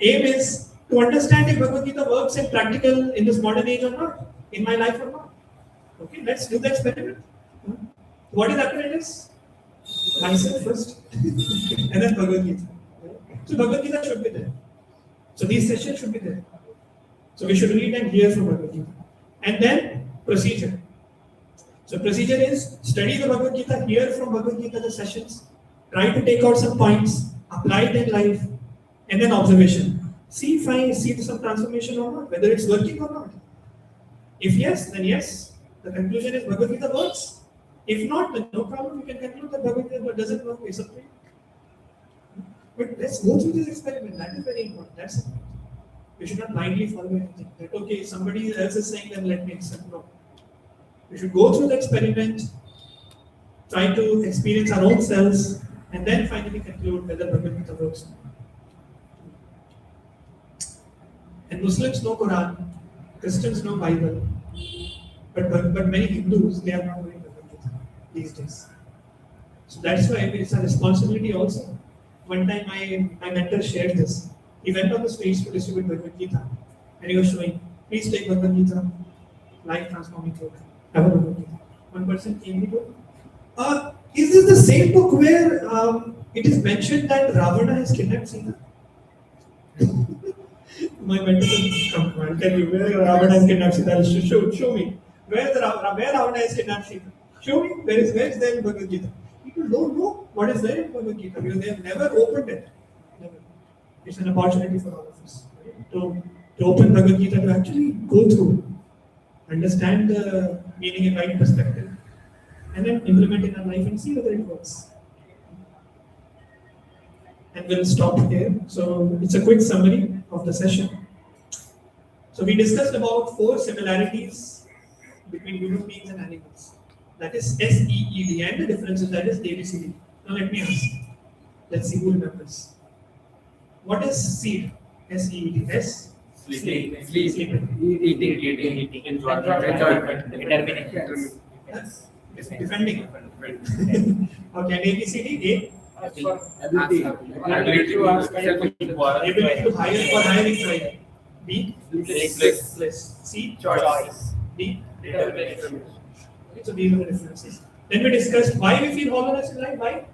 Aim is to understand if Bhagavad Gita works in practical in this modern age or not, in my life or not. Okay, let's do the experiment. What is apparatus? Myself first, and then Bhagavad Gita. So Bhagavad Gita should be there. So these sessions should be there. So we should read and hear from Bhagavad Gita. And then procedure. So procedure is study the Bhagavad Gita, hear from Bhagavad Gita the sessions, try to take out some points, apply it in life, and then observation. See if I see some transformation or not, whether it's working or not. If yes, then yes. The conclusion is Bhagavad Gita works. If not, then no problem. We can conclude that Bhagavad Gita doesn't work. It's up to you. But let's go through this experiment. That is very important. That's it. We should not blindly follow anything. That okay, if somebody else is saying, then let me accept. No. We should go through the experiment, try to experience our own selves, and then finally conclude whether Bhagavad Gita works or not. And Muslims know Quran, Christians know Bible, but many Hindus, they are not knowing Bhagavad Gita these days. So that's why it's a responsibility also. One time my mentor shared this. He went on the streets to distribute Bhagavad Gita, and he was showing, please take Bhagavad Gita, life transforming book. Have a Bhagavad Gita. One person came to me, is this the same book where it is mentioned that Ravana has kidnapped Sita? My mentor said, come on, I'll tell you where Ravana has kidnapped Sita. Show me. Where Ravana has kidnapped Sita? Show me. Where is there in Bhagavad Gita? People don't know what is there in Bhagavad Gita because they have never opened it. Never. It's an opportunity for all of us, right? to open Bhagavad Gita, to actually go through, understand the meaning in right perspective, and then implement it in our life and see whether it works. And we'll stop here. So it's a quick summary of the session. So we discussed about 4 similarities between human beings and animals. That is SEED, and the differences, that is ABCD. Now let me ask. Let's see who remembers. What is seed? SEED. S? Sleeping. Eating. Enjoyment. Yes. Defending. Okay, and ABCD? A? Ability to ask Ability to hire for hiring trial. B? Bliss. C? Choice. D? Determination. Okay, so these are the differences. Then we discussed why we feel hollowness in life. Why?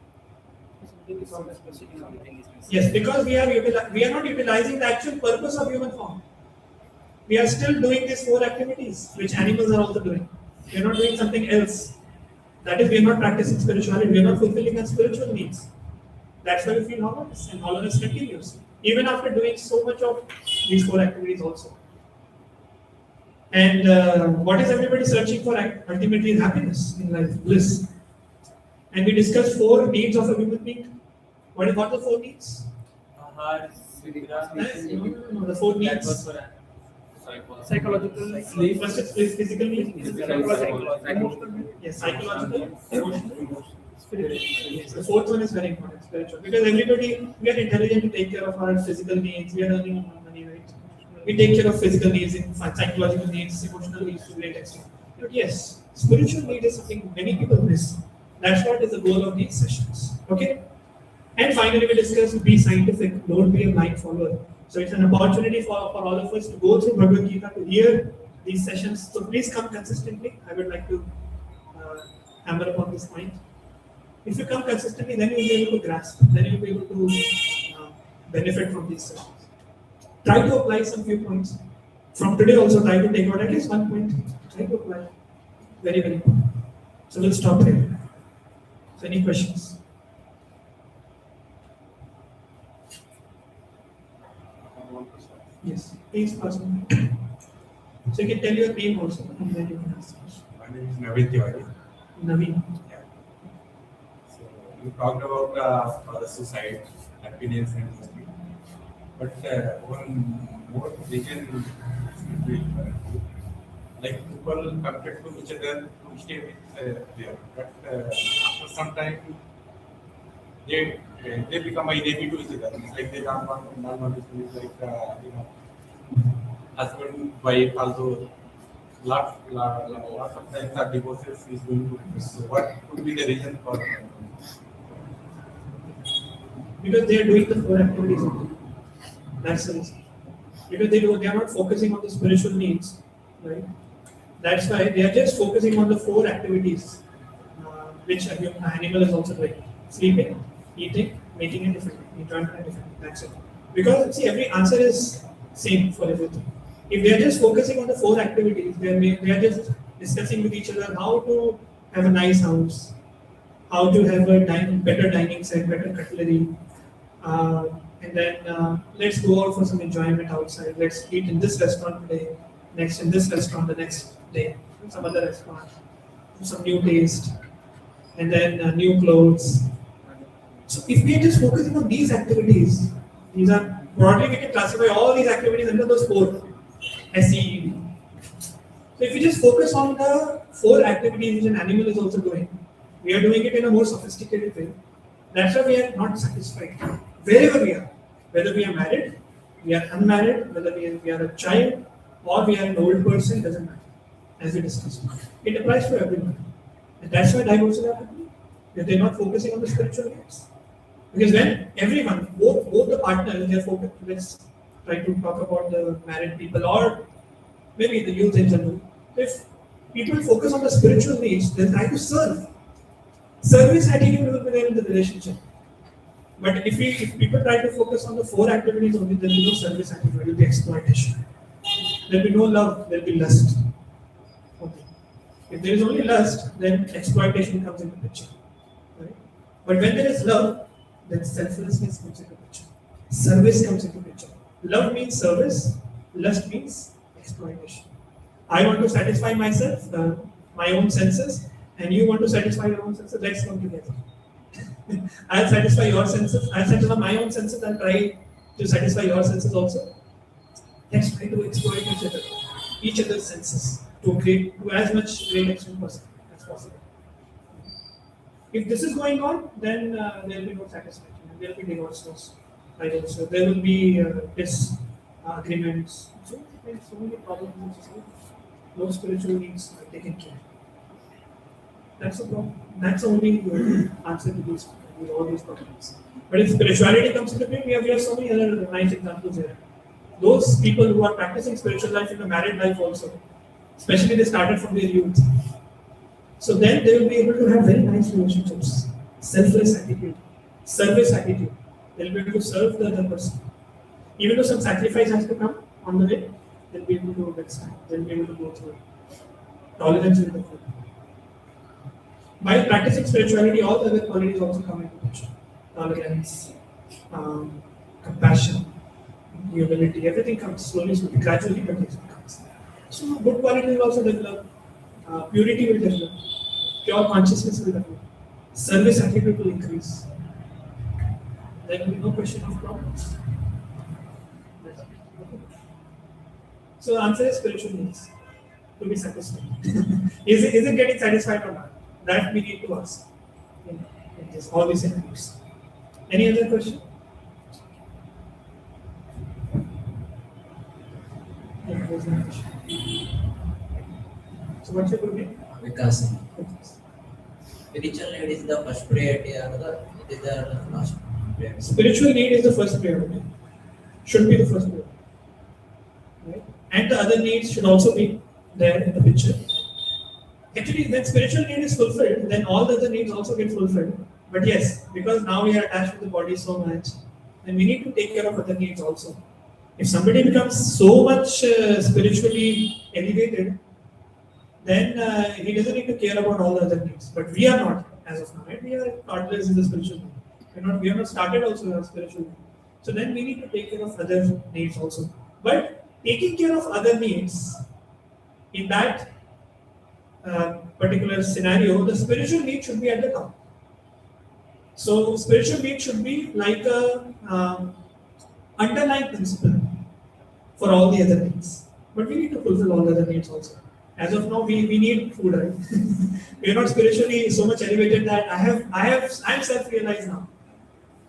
Yes, because we are not utilizing the actual purpose of human form. We are still doing these 4 activities, which animals are also doing. We are not doing something else. That is, we are not practicing spirituality. We are not fulfilling our spiritual needs. That's why we feel hollowness, and hollowness continues even after doing so much of these 4 activities also. And what is everybody searching for? Ultimately, is happiness in life, bliss. And we discussed 4 needs of a human being. What are the 4 needs? Ahar, Vidra. No, the 4 That needs. was for psychological Sleep. First is physical needs. Emotional. Yes, psychological, emotional. Yes, the 4th one is very important, spiritual. Because everybody, we are intelligent to take care of our physical needs. We are earning money, right? We take care of physical needs, psychological needs, emotional needs to a great extent. But yes, spiritual need is something many people miss. That's what is the goal of these sessions. Okay? And finally, we discussed be scientific, don't be a blind follower. So it's an opportunity for all of us to go through Bhagavad Gita, to hear these sessions. So please come consistently. I would like to hammer upon this point. If you come consistently, then you'll be able to grasp, then you'll be able to benefit from these sessions. Try to apply some few points. From today also, try to take out at least 1 point. Try to apply. Very, very important. So we'll stop here. So any questions? Yes, please pass on. So you can tell your name also, and then you can ask the question. My name is Naveen Tiwari. Naveen. Yeah. So you talked about the suicide, happiness, and history. But one more vision, like people connected to each other to stay with there. But after some time, they become unhappy to each other. It's like they don't want to be like husband wife also. Lots of times our divorces is going to happen. So what could be the reason for Because they are doing the four activities only. That's the reason. Because they are not focusing on the spiritual needs, right? That's why they are just focusing on the four activities, which an animal is also doing: sleeping, eating, making a difference, enjoyment and different. That's it. Because see, every answer is same for everything. If they are just focusing on the four activities, they are just discussing with each other how to have a nice house, how to have a better dining set, better cutlery, and then let's go out for some enjoyment outside. Let's eat in this restaurant today, next in this restaurant the next day, some other restaurant, some new taste, and then new clothes. So if we are just focusing on these activities, these are broadly we can classify all these activities under those four SEED. So if we just focus on the four activities which an animal is also doing, we are doing it in a more sophisticated way. That's why we are not satisfied. Wherever we are, whether we are married, we are unmarried, whether we are a child, or we are an old person, doesn't matter. As we discussed, it applies to everyone. And that's why divorces are happening. If they're not focusing on the spiritual needs. Because when everyone, both the partners, they're focused, let's try to talk about the married people or maybe the youth in general. If people focus on the spiritual needs, they try to serve. Service attitude will be there in the relationship. But if people try to focus on the four activities only, there will be no service attitude, there will be exploitation. There will be no love, there will be lust. Okay. If there is only lust, then exploitation comes into picture. Right? But when there is love, then selflessness comes into picture. Service comes into picture. Love means service, lust means exploitation. I want to satisfy myself, my own senses, and you want to satisfy your own senses. Let's come together. I'll satisfy your senses, I'll satisfy my own senses, and try to satisfy your senses also. Let's try to exploit each other's senses to as much great extent as possible. If this is going on, then there will be no satisfaction. There will be divorces. So there will be disagreements. So many problems in society. No spiritual needs are taken care. That's the problem. That's the only answer to all these problems. But if spirituality comes into play, we have so many other nice examples here. Those people who are practicing spiritual life in the married life also, especially they started from their youth. So then they will be able to have very nice relationships, selfless attitude, service attitude. They'll be able to serve the other person. Even though some sacrifice has to come on the way, they'll be able to withstand. They'll be able to go through it. Tolerance with the food. By practicing spirituality, all the other qualities also come into picture. Tolerance, compassion, humility, everything comes slowly, gradually, but it comes. So good quality will also develop. Purity will develop. Pure consciousness will develop. Service attitude will increase. There will be no question of problems. So the answer is spiritual needs to be satisfied. Is it getting satisfied or not? That we need to ask in all these scenarios. Any other question? Yeah, there's no question. So what's your good name? Vikas. Spiritual need is the first priority, or it is the last priority. Spiritual need is the first priority. Should be the first priority. Right? And the other needs should also be there in the picture. Actually, when spiritual need is fulfilled, then all the other needs also get fulfilled. But yes, because now we are attached to the body so much, then we need to take care of other needs also. If somebody becomes so much spiritually elevated, then he doesn't need to care about all the other needs. But we are not, as of now, right? We are toddlers in the spiritual need. We have not started also in our spiritual need. So then we need to take care of other needs also. But taking care of other needs, in that particular scenario, the spiritual need should be at the top. So spiritual need should be like a underlying principle for all the other needs. But we need to fulfill all the other needs also. As of now, we need food, right? We are not spiritually so much elevated that I'm self-realized now.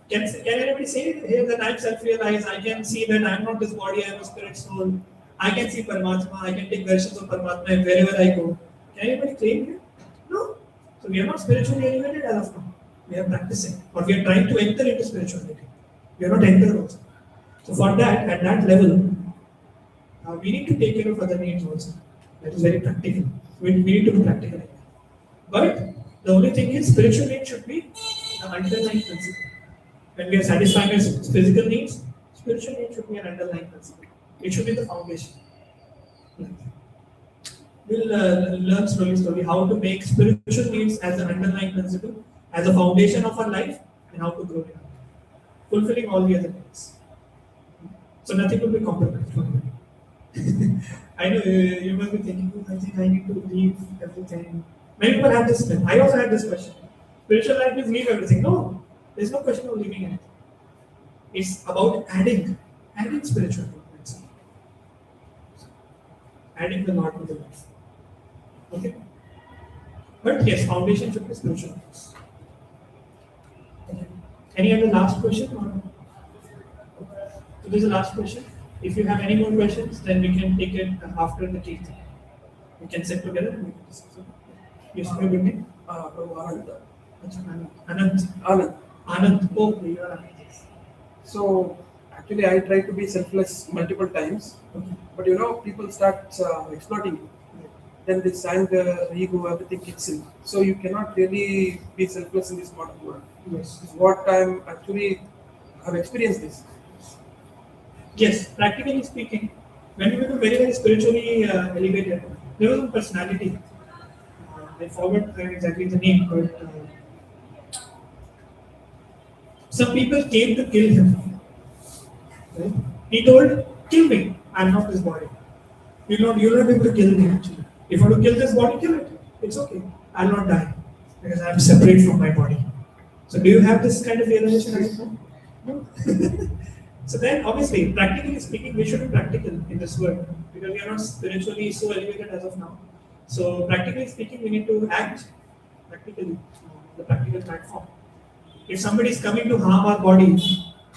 Can anybody say here that I'm self-realized? I can see that I'm not this body, I'm a spirit soul. I can see Paramatma, I can take darshan of Paramatma wherever I go. Can anybody claim here? No. So we are not spiritually elevated as of now. We are practicing, or we are trying to enter into spirituality. We are not entered also. So for that, at that level, we need to take care of other needs also. That is very practical. We need to be practical. But the only thing is, spiritual needs should be the underlying principle. When we are satisfying our physical needs, spiritual needs should be an underlying principle. It should be the foundation. We'll learn slowly how to make spiritual needs as an underlying principle, as a foundation of our life, and how to grow in our life, fulfilling all the other needs. So nothing will be compromised. I know you must be thinking, "Oh, I think I need to leave everything." Many people have this. I also had this question. Spiritual life is leave everything. No, there's no question of leaving anything. It's about adding spiritual movements, adding the Lord to the life. Okay. But yes, foundation should be spiritual. Okay. Any other last question? Or? So this is the last question. If you have any more questions, then we can take it after the tea. We can sit together and we can discuss. Yes, my good name? Anand. Anand. Oh, you are Anand. So actually, I try to be selfless multiple times, but people start exploiting you. Then this anger, ego, everything kicks in. So you cannot really be selfless in this modern world. Yes. This is what I'm actually have experienced this. Yes, practically speaking, when we become very, very spiritually elevated, there was a personality. I forgot exactly the name, but some people came to kill him. Right? He told, "Kill me. I'm not this body. You'll not be able to kill me. Actually, if you want to kill this body, kill it. It's okay. I'll not die because I'm separate from my body." So, do you have this kind of realization right now? No. So then, obviously, practically speaking, we should be practical in this world because we are not spiritually so elevated as of now. So, practically speaking, we need to act practically on the practical platform. If somebody is coming to harm our body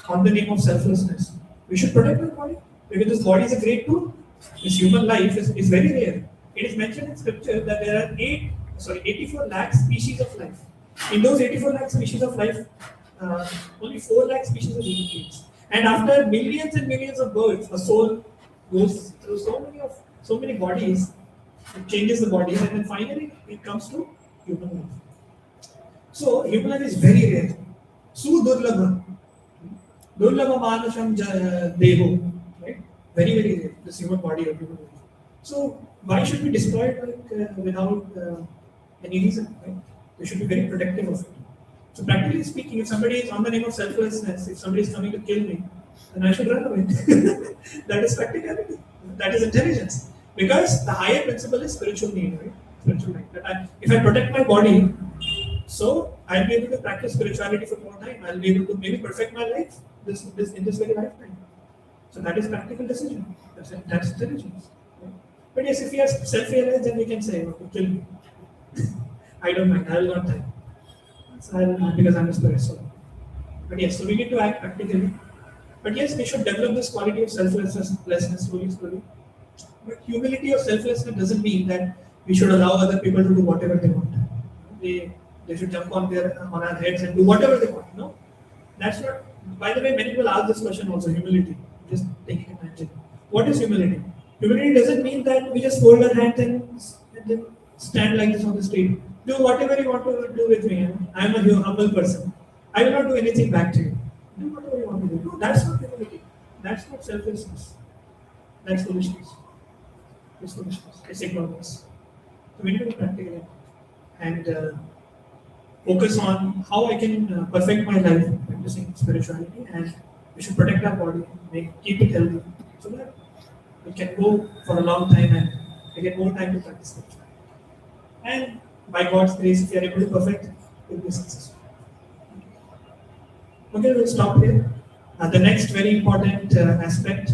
on the name of selflessness, we should protect our body because this body is a great tool. This human life is very rare. It is mentioned in scripture that there are 84 lakh species of life. In those 84 lakh species of life, only 4 lakh species of human beings. And after millions and millions of births, a soul goes through so many bodies, it changes the body, and then finally it comes to human life. So human life is very rare. Sudurlabha. Durlabha manasham deho. Right? Very, very rare. This human body of human life. So why should we destroy it without any reason? Right? We should be very protective of it. So practically speaking, if somebody is on the name of selflessness, if somebody is coming to kill me, then I should run away. That is practicality. That is intelligence. Because the higher principle is spiritual need, right? Spiritual need. If I protect my body, so I'll be able to practice spirituality for more time. I'll be able to maybe perfect my life in this very lifetime. So that is practical decision. That's intelligence. Right? But yes, if we are self-realized, then we can say, okay, kill me. I don't mind. I will not die. Because I'm a spirit soul. But yes, so we need to act practically. But yes, we should develop this quality of selflessness slowly. But humility or selflessness doesn't mean that we should allow other people to do whatever they want. They should jump on our heads and do whatever they want. No, that's not. By the way, many people ask this question also. Humility. Just taking a tangent. What is humility? Humility doesn't mean that we just fold our hands and then stand like this on the street. Do whatever you want to do with me. I am a humble person. I will not do anything back to you. Do whatever you want to do. No, that's not humility. That's not selflessness. That's foolishness. It's foolishness. It's ignorance. So we need to be practical and focus on how I can perfect my life practicing spirituality, and we should protect our body, keep it healthy, so that we can go for a long time and we get more time to practice spirituality. And by God's grace, if we are able to perfect, we'll be successful. Okay, we'll stop here. The next very important aspect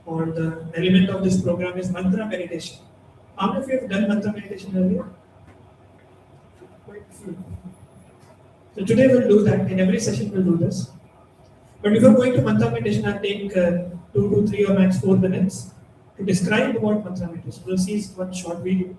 or the element of this program is mantra meditation. How many of you have done mantra meditation earlier? Quite a few. So today we'll do that. In every session we'll do this. But before going to mantra meditation, I'll take 2 to 3 or max 4 minutes to describe about mantra meditation. We'll see one short video.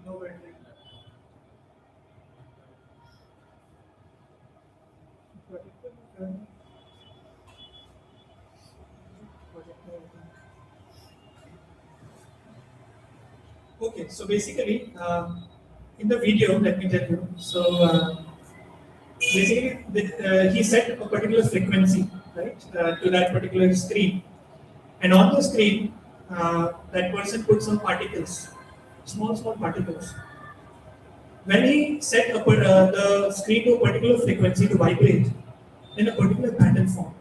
No battery. Okay, so basically, in the video, let me tell you. So basically, he set a particular frequency, right, to that particular screen, and on the screen, that person put some particles, small particles. When he set the screen to a particular frequency to vibrate, then a particular pattern formed.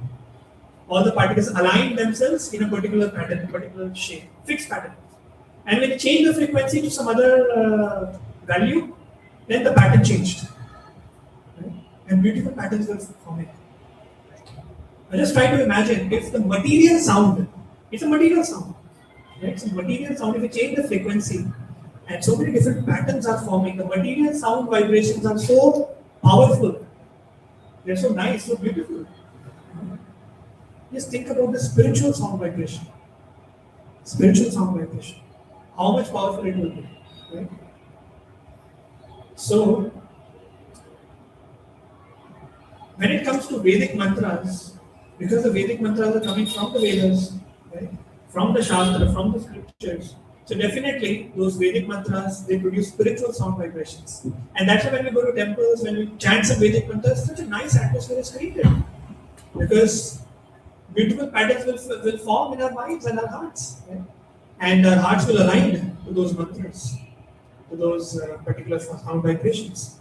All the particles align themselves in a particular pattern, a particular shape, fixed pattern. And when you change the frequency to some other value, then the pattern changed. Right? And beautiful patterns were forming. I just try to imagine if the material sound, it's a material sound. Right? It's a material sound, if you change the frequency, and so many different patterns are forming, the material sound vibrations are so powerful. They're so nice, so beautiful. Just think about the spiritual sound vibration. Spiritual sound vibration. How much powerful it will be. Right? So, when it comes to Vedic mantras, because the Vedic mantras are coming from the Vedas, right? From the Shastra, from the scriptures, so definitely those Vedic mantras, they produce spiritual sound vibrations. And that's why when we go to temples, when we chant some Vedic mantras, such a nice atmosphere is created. Because beautiful patterns will form in our minds and our hearts. Right? And our hearts will align to those mantras, to those particular sound vibrations.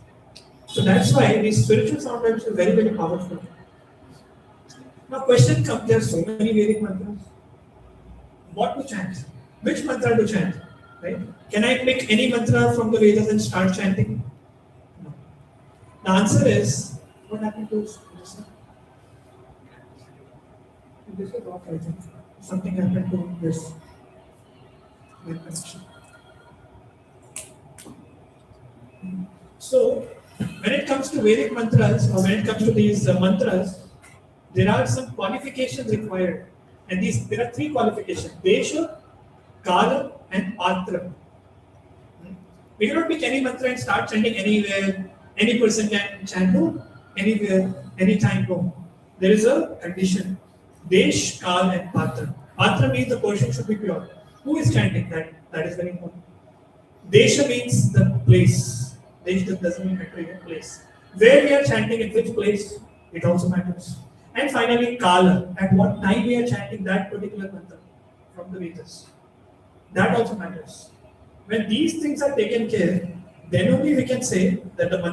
So that's why these spiritual sound vibrations are very, very powerful. Now question comes, there are so many Vedic mantras. What to chant? Which mantra to chant? Right? Can I pick any mantra from the Vedas and start chanting? No. The answer is, what happened to this? This is off, I think. Something happened to this. So, when it comes to Vedic mantras, or when it comes to these mantras, there are some qualifications required. And there are 3 qualifications: Desha, Kala, and Patra. We cannot pick any mantra and start chanting anywhere. Any person can chant, no, anywhere, anytime, no. There is a condition: Desh, Kal, and Patra. Patra means the portion should be pure. Who is chanting? That is very important. Desha means the place. Desha doesn't mean material place. Where we are chanting, at which place, it also matters. And finally, Kala. At what time we are chanting that particular mantra from the Vedas. That also matters. When these things are taken care, then only we can say that the mantra